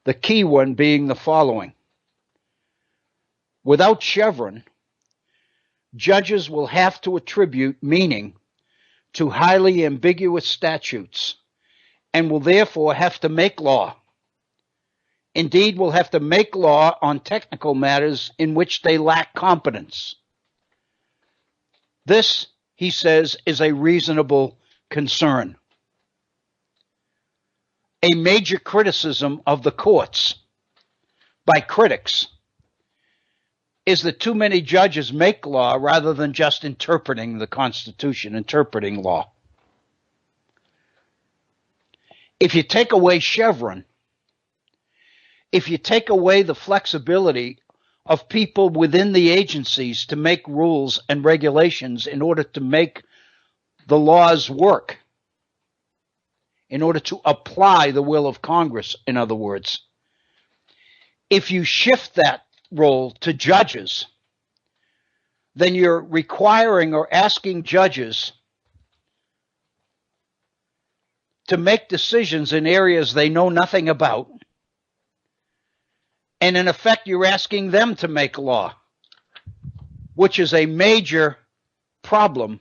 The key one being the following: without Chevron, judges will have to attribute meaning to highly ambiguous statutes and will therefore have to make law. Indeed, will have to make law on technical matters in which they lack competence. This, he says, is a reasonable concern. A major criticism of the courts by critics is that too many judges make law rather than just interpreting the Constitution, interpreting law. If you take away Chevron, if you take away the flexibility of people within the agencies to make rules and regulations in order to make the laws work, in order to apply the will of Congress, in other words, if you shift that role to judges, then you're requiring or asking judges to make decisions in areas they know nothing about. And in effect, you're asking them to make law, which is a major problem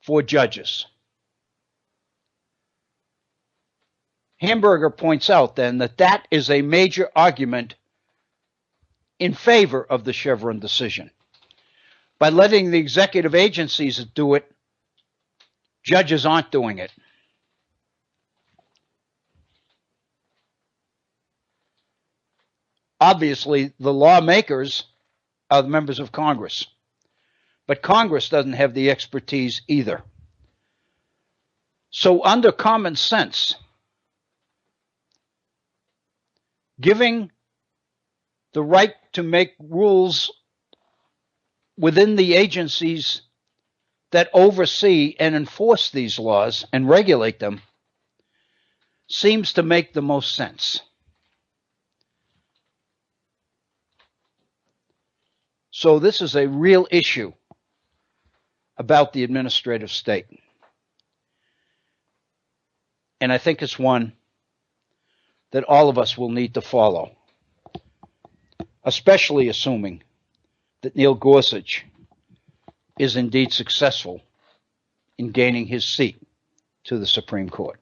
for judges. Hamburger points out then that that is a major argument in favor of the Chevron decision. By letting the executive agencies do it, Judges aren't doing it. Obviously, the lawmakers are the members of Congress, but Congress doesn't have the expertise either. So under common sense, giving the right to make rules within the agencies that oversee and enforce these laws and regulate them seems to make the most sense. So this is a real issue about the administrative state. And I think it's one that all of us will need to follow, especially assuming that Neil Gorsuch is indeed successful in gaining his seat to the Supreme Court.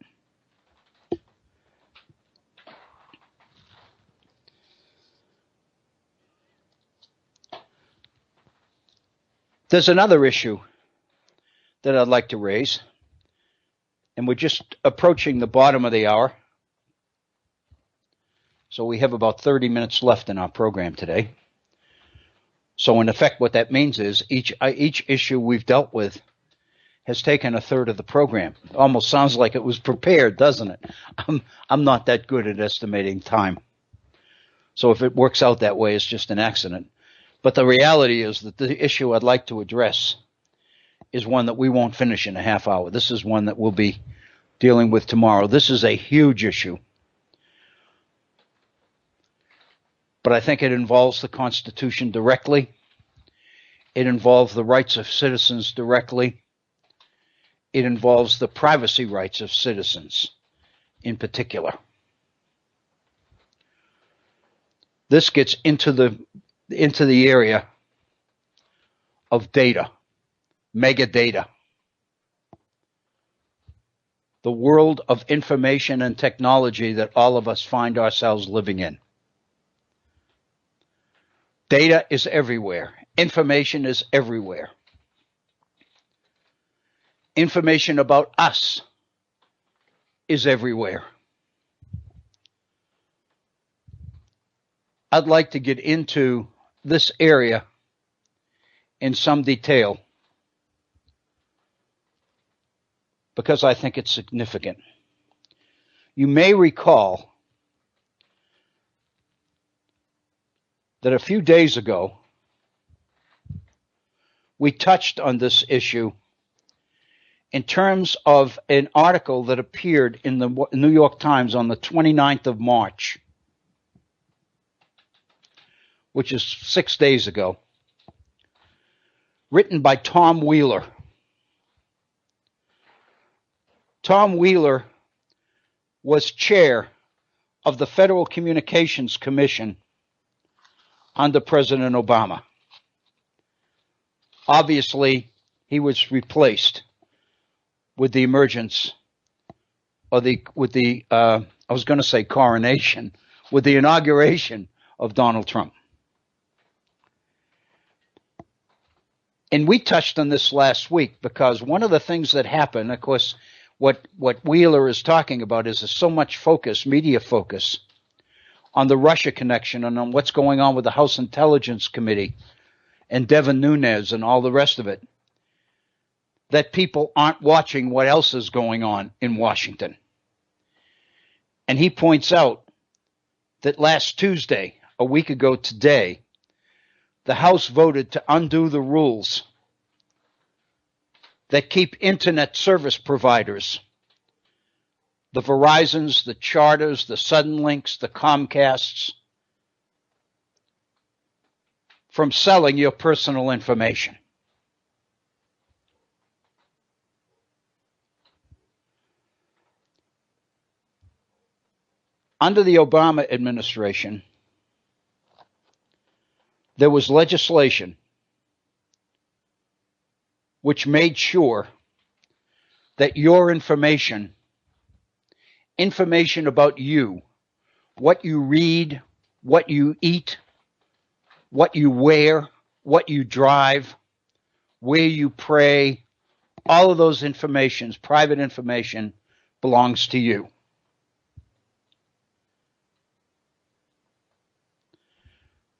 There's another issue that I'd like to raise, and we're just approaching the bottom of the hour. So we have about 30 minutes left in our program today. So in effect, what that means is each issue we've dealt with has taken a third of the program. It almost sounds like it was prepared, doesn't it? I'm not that good at estimating time. So if it works out that way, it's just an accident. But the reality is that the issue I'd like to address is one that we won't finish in a half hour. This is one that we'll be dealing with tomorrow. This is a huge issue. But I think it involves the Constitution directly. It involves the rights of citizens directly. It involves the privacy rights of citizens in particular. This gets into the area of data, megadata, the world of information and technology that all of us find ourselves living in. Data is everywhere. Information is everywhere. Information about us is everywhere. I'd like to get into this area in some detail because I think it's significant. You may recall that a few days ago, we touched on this issue in terms of an article that appeared in the New York Times on the 29th of March, which is 6 days ago, written by Tom Wheeler. Tom Wheeler was chair of the Federal Communications Commission under President Obama. Obviously, he was replaced with the emergence, or with the inauguration of Donald Trump. And we touched on this last week because one of the things that happened, of course, what Wheeler is talking about is there's so much focus, media focus, on the Russia connection and on what's going on with the House Intelligence Committee and Devin Nunes and all the rest of it, that people aren't watching what else is going on in Washington. And he points out that last Tuesday, a week ago today, the House voted to undo the rules that keep internet service providers, the Verizons, the Charters, the Suddenlinks, the Comcasts, from selling your personal information. Under the Obama administration, there was legislation which made sure that your information about you, what you read, what you eat, what you wear, what you drive, where you pray, all of those informations, private information, belongs to you.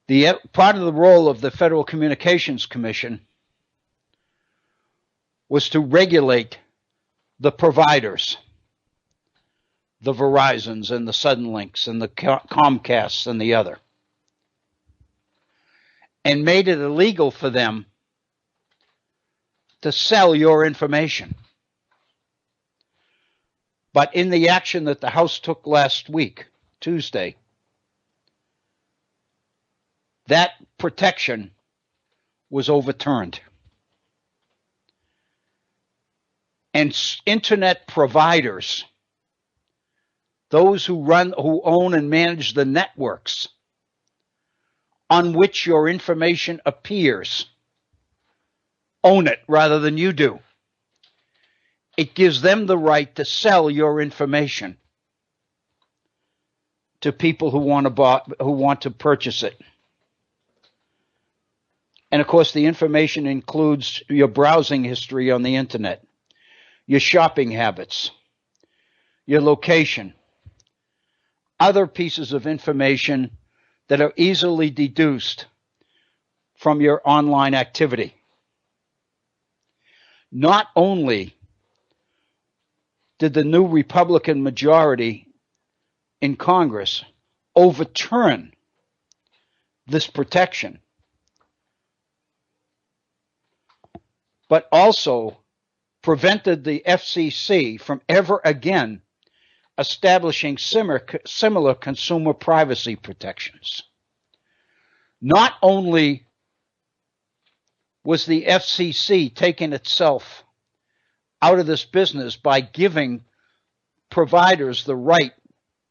The part of the role of the Federal Communications Commission was to regulate the providers, the Verizons and the Suddenlinks and the Comcasts and the other, and made it illegal for them to sell your information. But in the action that the House took last week, Tuesday, that protection was overturned. And internet providers, those who own and manage the networks on which your information appears, own it rather than you do. It gives them the right to sell your information to people who want to purchase it. And of course, the information includes your browsing history on the internet, your shopping habits, your location, other pieces of information that are easily deduced from your online activity. Not only did the new Republican majority in Congress overturn this protection, but also prevented the FCC from ever again establishing similar consumer privacy protections. Not only was the FCC taking itself out of this business by giving providers the right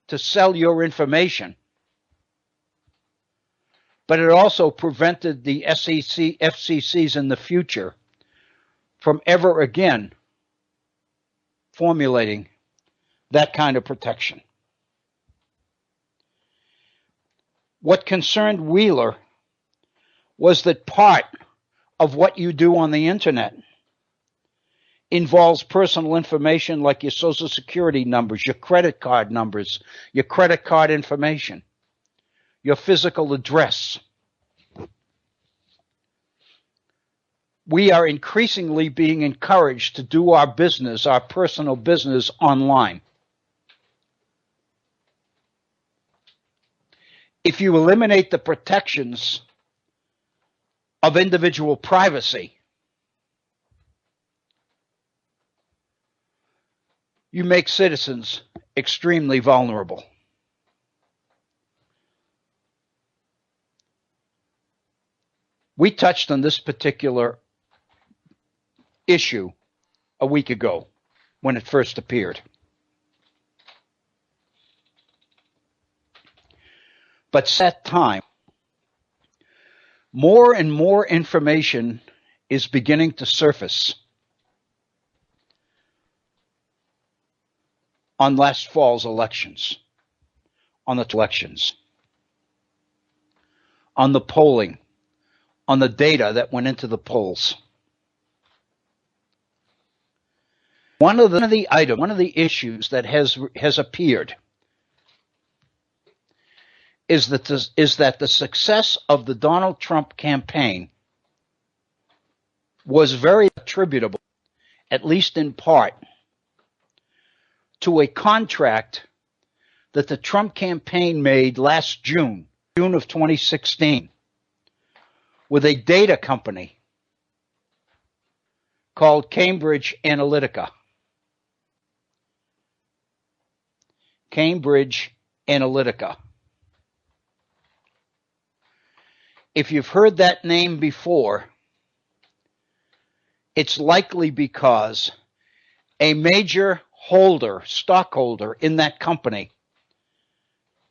to sell your information, but it also prevented the FCCs in the future from ever again formulating that kind of protection. What concerned Wheeler was that part of what you do on the internet involves personal information like your social security numbers, your credit card numbers, your credit card information, your physical address. We are increasingly being encouraged to do our business, our personal business, online. If you eliminate the protections of individual privacy, you make citizens extremely vulnerable. We touched on this particular issue a week ago when it first appeared. But since that time, more and more information is beginning to surface on last fall's elections, on the elections, on the polling, on the data that went into the polls. One of the issues that has appeared is that the success of the Donald Trump campaign was very attributable, at least in part, to a contract that the Trump campaign made last June of 2016, with a data company called Cambridge Analytica. Cambridge Analytica. If you've heard that name before, it's likely because a major stockholder in that company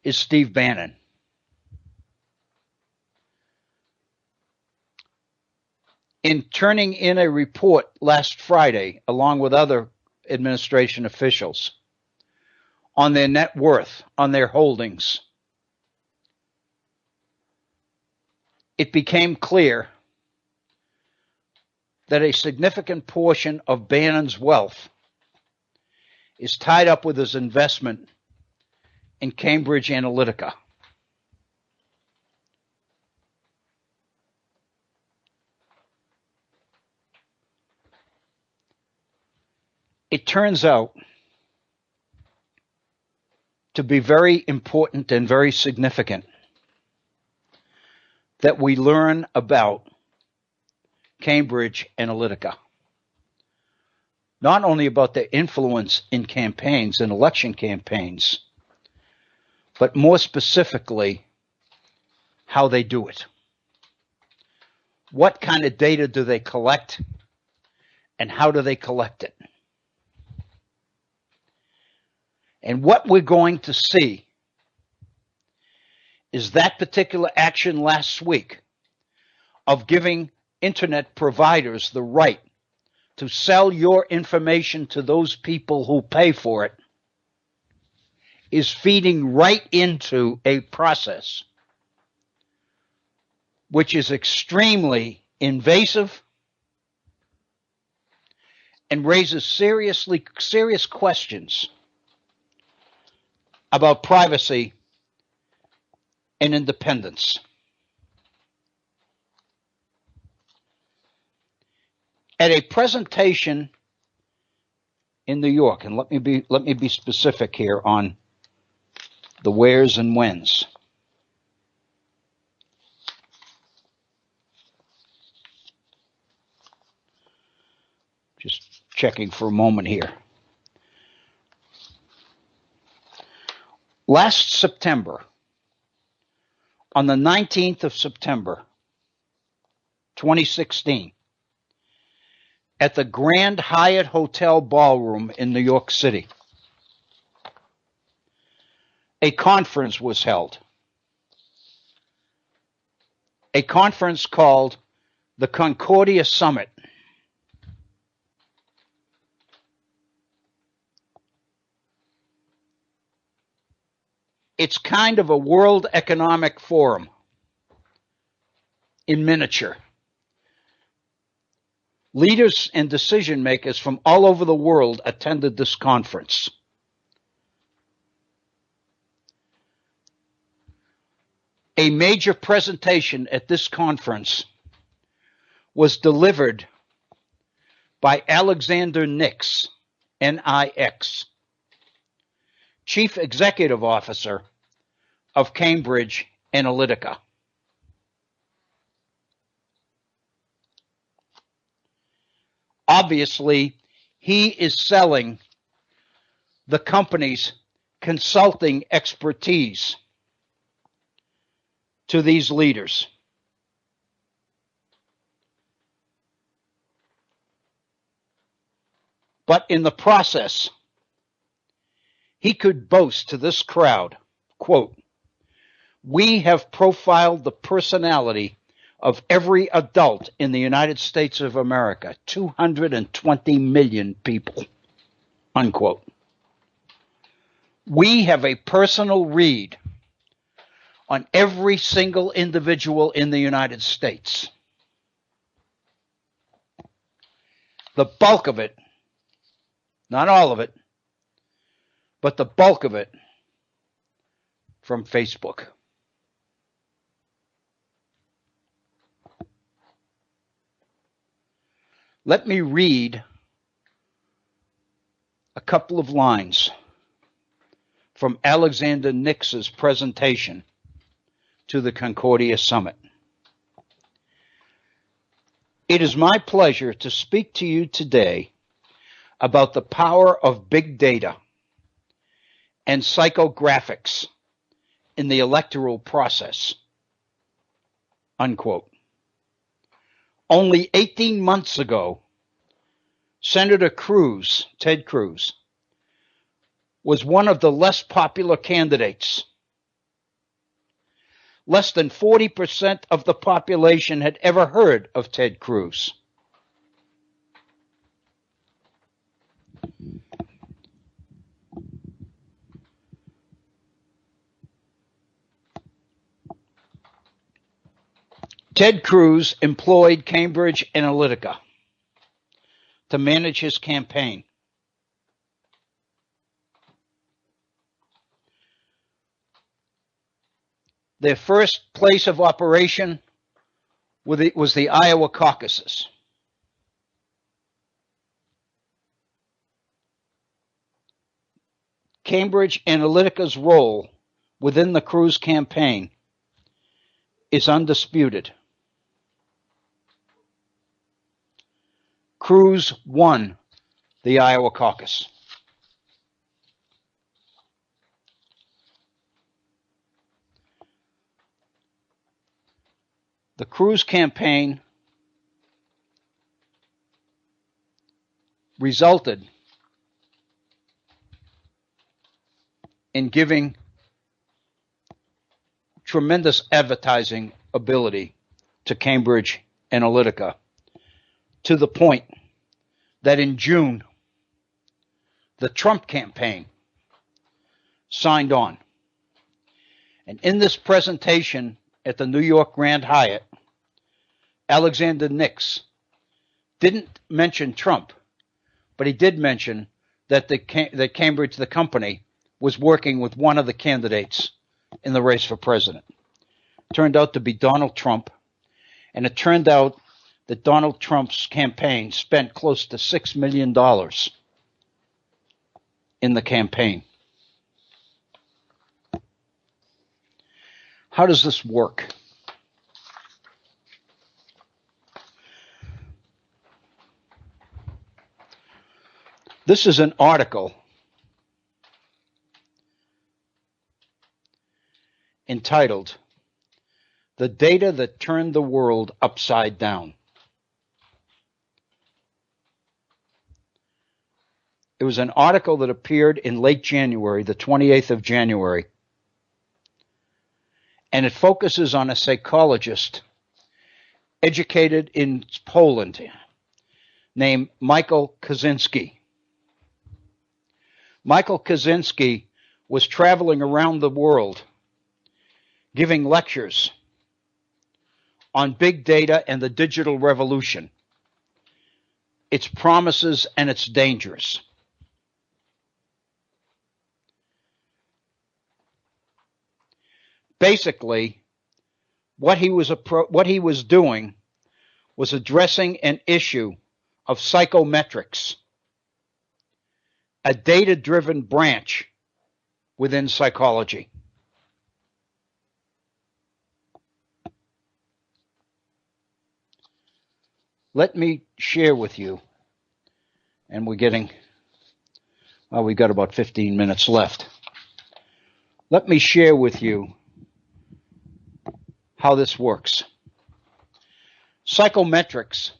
is Steve Bannon. In turning in a report last Friday, along with other administration officials, on their net worth, on their holdings, it became clear that a significant portion of Bannon's wealth is tied up with his investment in Cambridge Analytica. It turns out to be very important and very significant that we learn about Cambridge Analytica. Not only about their influence in campaigns and election campaigns, but more specifically, how they do it. What kind of data do they collect, and how do they collect it? And what we're going to see is that particular action last week of giving internet providers the right to sell your information to those people who pay for it is feeding right into a process which is extremely invasive and raises serious questions about privacy and independence. At a presentation in New York, and let me be specific here on the wheres and whens. Just checking for a moment here. Last September, on the 19th of September, 2016, at the Grand Hyatt Hotel Ballroom in New York City, a conference was held. A conference called the Concordia Summit. It's kind of a World Economic Forum in miniature. Leaders and decision makers from all over the world attended this conference. A major presentation at this conference was delivered by Alexander Nix, N-I-X, Chief Executive Officer of Cambridge Analytica. Obviously, he is selling the company's consulting expertise to these leaders. But in the process, he could boast to this crowd, quote, "We have profiled the personality of every adult in the United States of America, 220 million people," unquote. "We have a personal read on every single individual in the United States. The bulk of it, not all of it, but the bulk of it from Facebook." Let me read a couple of lines from Alexander Nix's presentation to the Concordia Summit. "It is my pleasure to speak to you today about the power of big data and psychographics in the electoral process," unquote. Only 18 months ago, Senator Cruz, Ted Cruz, was one of the less popular candidates. Less than 40% of the population had ever heard of Ted Cruz. Ted Cruz employed Cambridge Analytica to manage his campaign. Their first place of operation was the Iowa caucuses. Cambridge Analytica's role within the Cruz campaign is undisputed. Cruz won the Iowa caucus. The Cruz campaign resulted in giving tremendous advertising ability to Cambridge Analytica, to the point that in June, the Trump campaign signed on. And in this presentation at the New York Grand Hyatt, Alexander Nix didn't mention Trump, but he did mention that that Cambridge, the company, was working with one of the candidates in the race for president. Turned out to be Donald Trump, and it turned out that Donald Trump's campaign spent close to $6 million in the campaign. How does this work? This is an article entitled, "The Data That Turned the World Upside Down." It was an article that appeared in late January, the 28th of January, and it focuses on a psychologist educated in Poland named Michael Kaczynski. Michael Kaczynski was traveling around the world giving lectures on big data and the digital revolution, its promises and its dangers. Basically, what he was doing was addressing an issue of psychometrics, a data-driven branch within psychology. Let me share with you, and we've got about 15 minutes left. Let me share with you how this works. Psychometrics,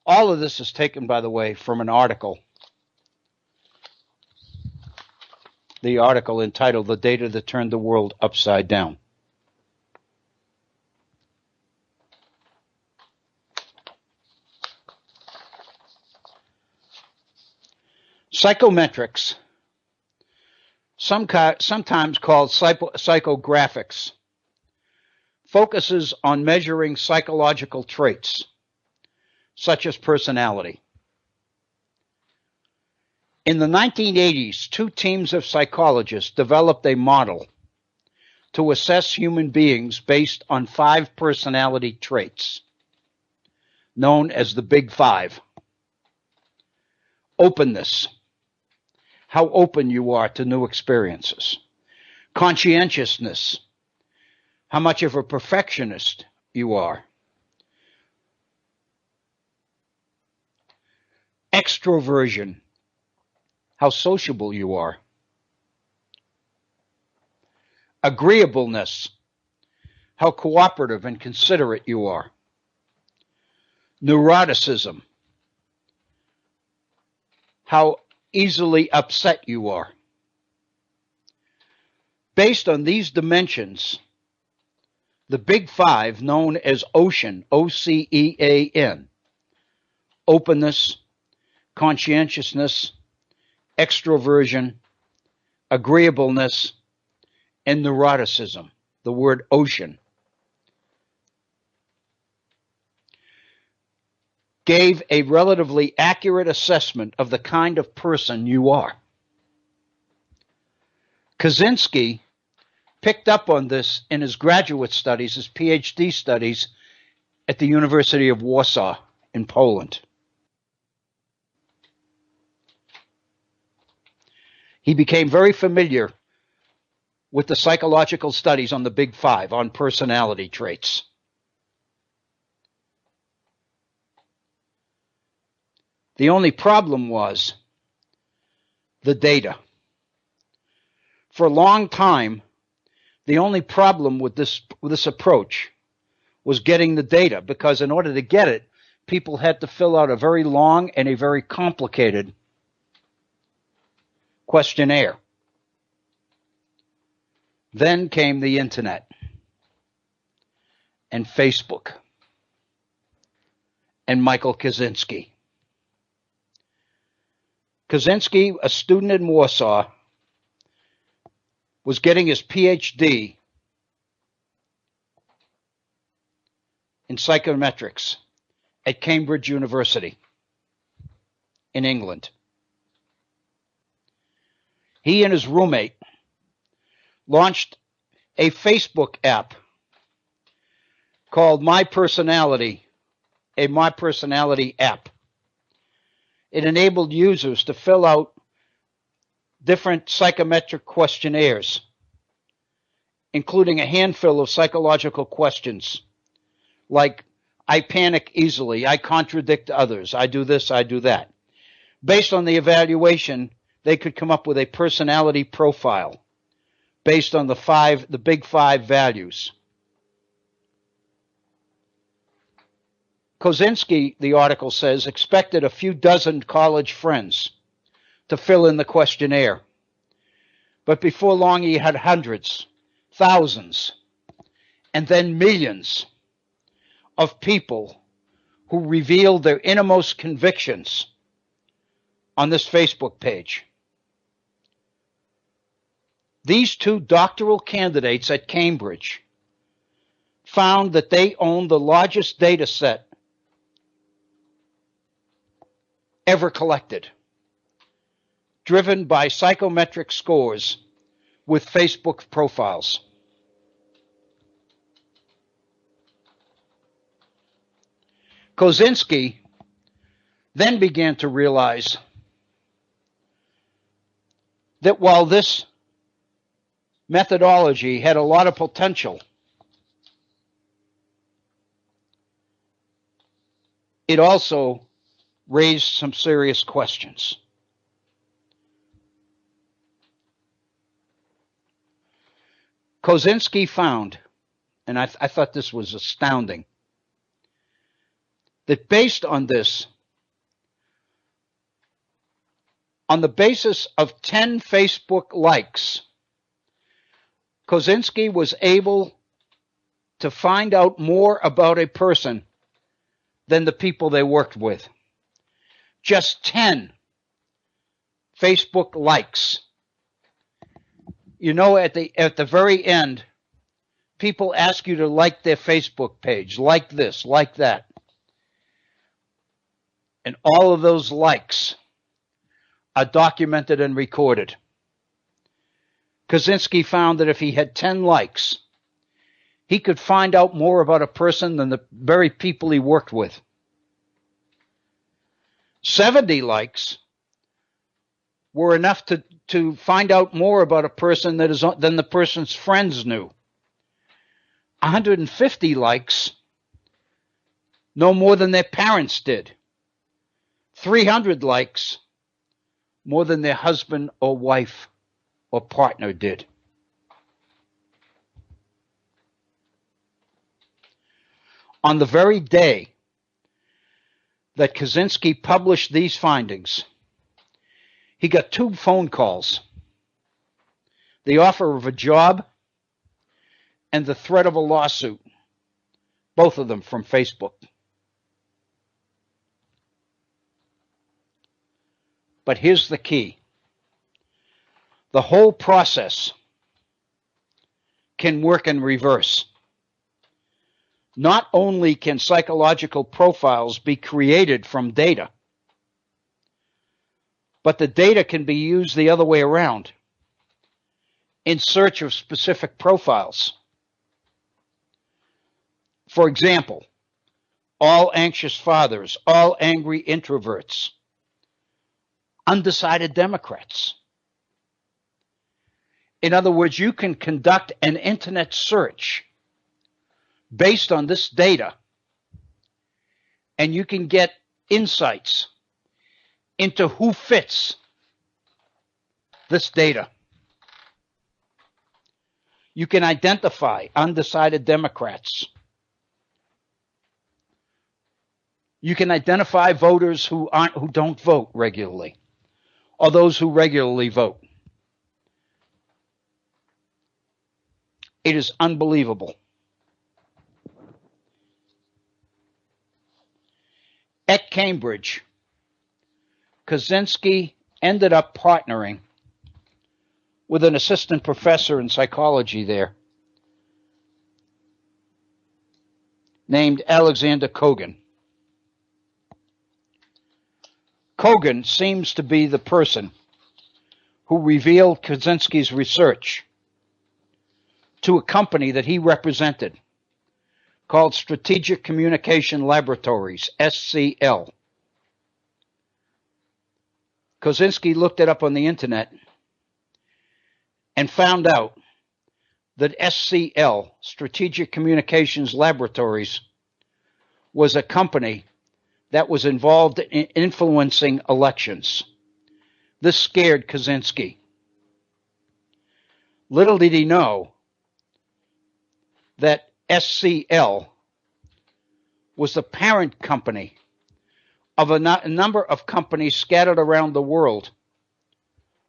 all of this is taken, by the way, from an article. The article entitled, "The Data That Turned the World Upside Down." Psychometrics, sometimes called psychographics, focuses on measuring psychological traits, such as personality. In the 1980s, two teams of psychologists developed a model to assess human beings based on 5 personality traits, known as the Big Five. Openness, how open you are to new experiences. Conscientiousness, how much of a perfectionist you are. Extroversion, how sociable you are. Agreeableness, how cooperative and considerate you are. Neuroticism, how easily upset you are. Based on these dimensions, the Big Five, known as OCEAN, O-C-E-A-N, openness, conscientiousness, extroversion, agreeableness, and neuroticism, the word OCEAN, gave a relatively accurate assessment of the kind of person you are. Kaczynski picked up on this in his graduate studies, his PhD studies at the University of Warsaw in Poland. He became very familiar with the psychological studies on the Big Five, on personality traits. The only problem was the data. For a long time, the only problem with this approach was getting the data, because in order to get it, people had to fill out a very long and a very complicated questionnaire. Then came the internet and Facebook and Michael Kaczynski. Kaczynski, a student in Warsaw, was getting his PhD in psychometrics at Cambridge University in England. He and his roommate launched a Facebook app called My Personality, a My Personality app. It enabled users to fill out different psychometric questionnaires, including a handful of psychological questions like, I panic easily, I contradict others, I do this, I do that. Based on the evaluation, they could come up with a personality profile based on the Big Five values. Kaczynski, the article says, expected a few dozen college friends to fill in the questionnaire. But before long, he had hundreds, thousands, and then millions of people who revealed their innermost convictions on this Facebook page. These two doctoral candidates at Cambridge found that they owned the largest data set ever collected, driven by psychometric scores with Facebook profiles. Kaczynski then began to realize that while this methodology had a lot of potential, it also raised some serious questions. Kaczynski found, and I thought this was astounding, that based on this, on the basis of 10 Facebook likes, Kaczynski was able to find out more about a person than the people they worked with. Just 10 Facebook likes. You know, at the very end, people ask you to like their Facebook page, like this, like that. And all of those likes are documented and recorded. Kaczynski found that if he had 10 likes, he could find out more about a person than the very people he worked with. 70 likes were enough to find out more about a person than the person's friends knew. 150 likes no more than their parents did. 300 likes more than their husband or wife or partner did. On the very day that Kaczynski published these findings, he got 2 phone calls: the offer of a job and the threat of a lawsuit, both of them from Facebook. But here's the key. The whole process can work in reverse. Not only can psychological profiles be created from data, but the data can be used the other way around in search of specific profiles. For example, all anxious fathers, all angry introverts, undecided Democrats. In other words, you can conduct an internet search based on this data, and you can get insights into who fits this data. You can identify undecided Democrats. You can identify voters who don't vote regularly, or those who regularly vote. It is unbelievable. At Cambridge, Kaczynski ended up partnering with an assistant professor in psychology there named Alexander Kogan. Kogan seems to be the person who revealed Kaczynski's research to a company that he represented called Strategic Communication Laboratories, SCL. Kaczynski looked it up on the internet and found out that SCL, Strategic Communications Laboratories, was a company that was involved in influencing elections. This scared Kaczynski. Little did he know that SCL was the parent company of a number of companies scattered around the world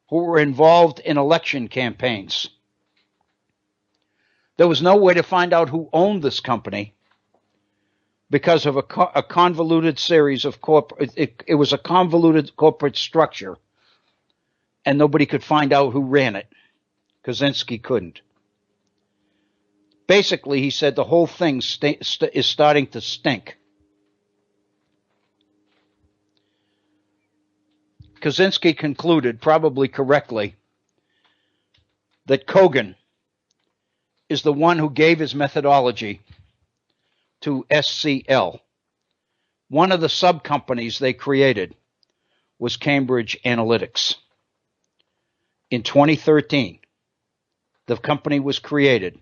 who were involved in election campaigns. There was no way to find out who owned this company because of a convoluted series of it was a convoluted corporate structure, and nobody could find out who ran it. Kaczynski couldn't. Basically, he said the whole thing is starting to stink. Kaczynski concluded, probably correctly, that Kogan is the one who gave his methodology to SCL. One of the sub-companies they created was Cambridge Analytica. In 2013, the company was created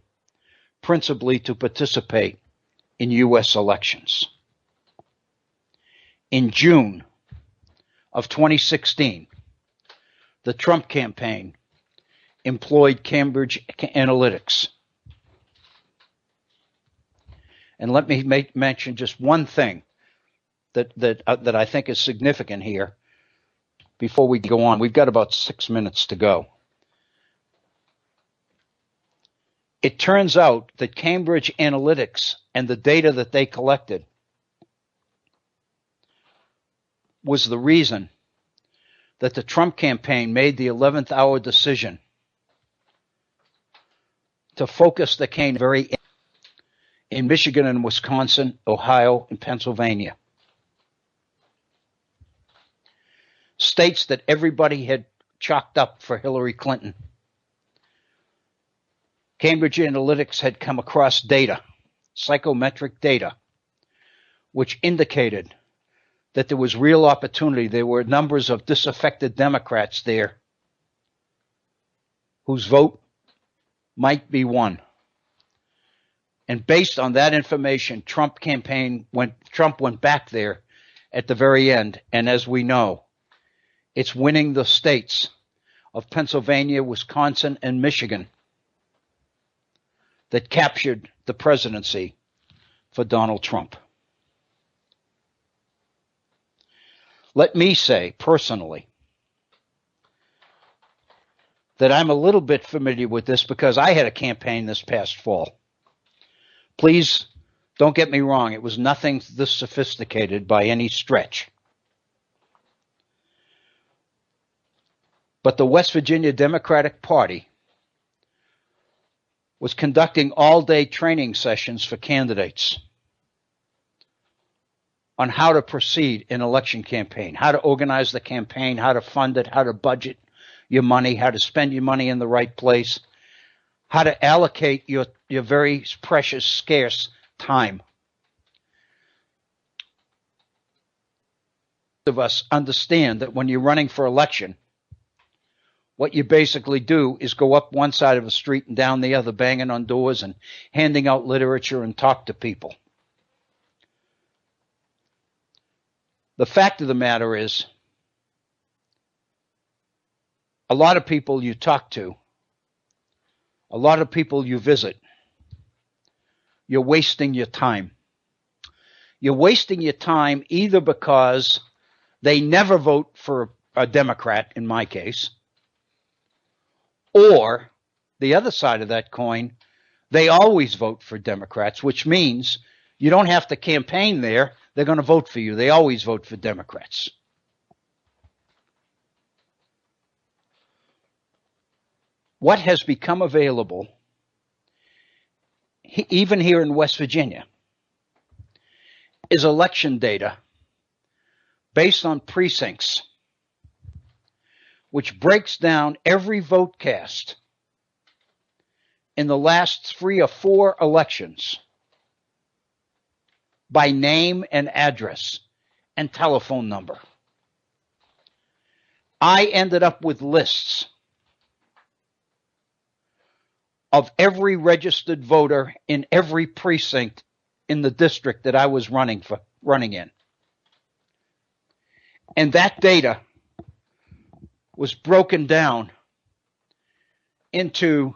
principally to participate in U.S. elections. In June of 2016, the Trump campaign employed Cambridge Analytica. And let me mention just one thing that I think is significant here before we go on. We've got about 6 minutes to go. It turns out that Cambridge Analytica and the data that they collected was the reason that the Trump campaign made the 11th hour decision to focus the campaign very in Michigan and Wisconsin, Ohio, and Pennsylvania. States that everybody had chalked up for Hillary Clinton. Cambridge Analytica had come across data, psychometric data, which indicated that there was real opportunity. There were numbers of disaffected Democrats there whose vote might be won. And based on that information, Trump went back there at the very end. And as we know, it's winning the states of Pennsylvania, Wisconsin, and Michigan that captured the presidency for Donald Trump. Let me say personally that I'm a little bit familiar with this because I had a campaign this past fall. Please don't get me wrong. It was nothing this sophisticated by any stretch. But the West Virginia Democratic Party was conducting all-day training sessions for candidates. on how to proceed in election campaign, how to organize the campaign, how to fund it, how to budget your money, how to spend your money in the right place, how to allocate your very precious, scarce time. Most of us understand that when you're running for election, what you basically do is go up one side of the street and down the other, banging on doors and handing out literature and talk to people. The fact of the matter is, a lot of people you talk to, a lot of people you visit, you're wasting your time. You're wasting your time either because they never vote for a Democrat, in my case, or the other side of that coin, they always vote for Democrats, which means you don't have to campaign there. They're going to vote for you. They always vote for Democrats. What has become available, even here in West Virginia, is election data based on precincts, which breaks down every vote cast in the last 3 or 4 elections by name and address and telephone number. I ended up with lists of every registered voter in every precinct in the district that I was running in. And that data was broken down into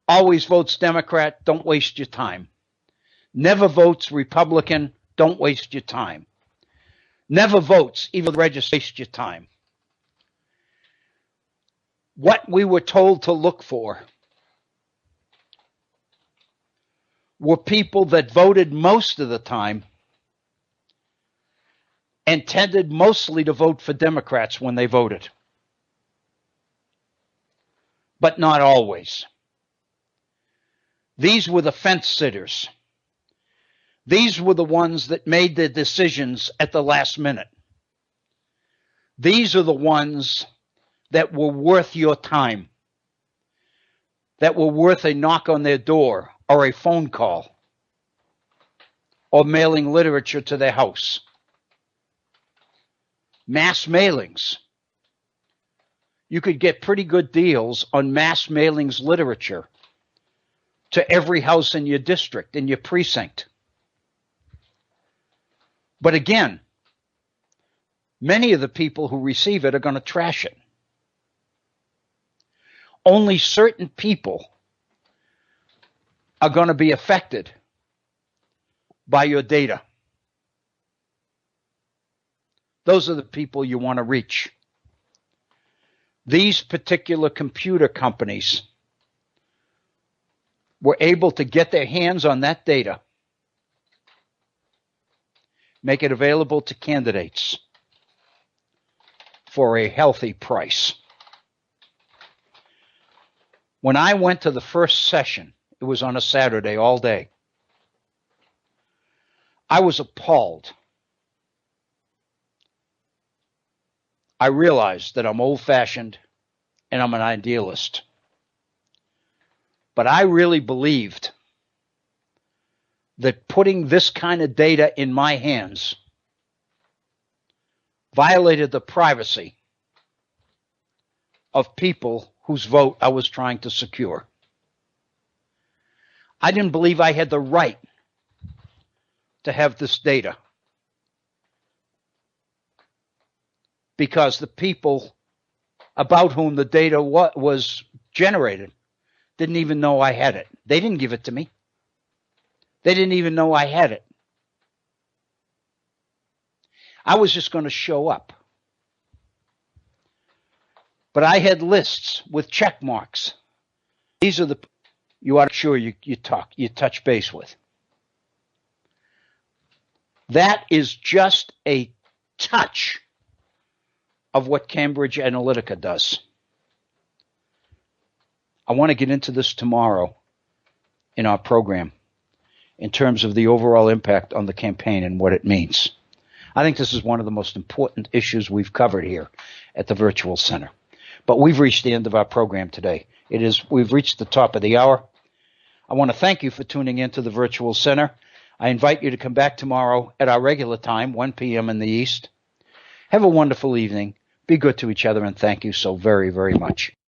always votes Democrat, don't waste your time. Never votes Republican, don't waste your time. Never votes, even register, waste your time. What we were told to look for were people that voted most of the time and tended mostly to vote for Democrats when they voted. But not always. These were the fence sitters. These were the ones that made the decisions at the last minute. These are the ones that were worth your time, that were worth a knock on their door or a phone call or mailing literature to their house. Mass mailings. You could get pretty good deals on mass mailings literature to every house in your district, in your precinct. But again, many of the people who receive it are going to trash it. Only certain people are going to be affected by your data. Those are the people you want to reach. These particular computer companies were able to get their hands on that data, make it available to candidates for a healthy price. When I went to the first session, it was on a Saturday all day, I was appalled. I realized that I'm old-fashioned and I'm an idealist. But I really believed that putting this kind of data in my hands violated the privacy of people whose vote I was trying to secure. I didn't believe I had the right to have this data because the people about whom the data was generated didn't even know I had it. They didn't give it to me. They didn't even know I had it. I was just going to show up. But I had lists with check marks. These are the you are sure you touch base with. That is just a touch of what Cambridge Analytica does. I want to get into this tomorrow in our program in terms of the overall impact on the campaign and what it means. I think this is one of the most important issues we've covered here at the Virtual Center. But we've reached the end of our program today. We've reached the top of the hour. I want to thank you for tuning in to the Virtual Center. I invite you to come back tomorrow at our regular time, 1 p.m. in the East. Have a wonderful evening. Be good to each other, and thank you so very, very much.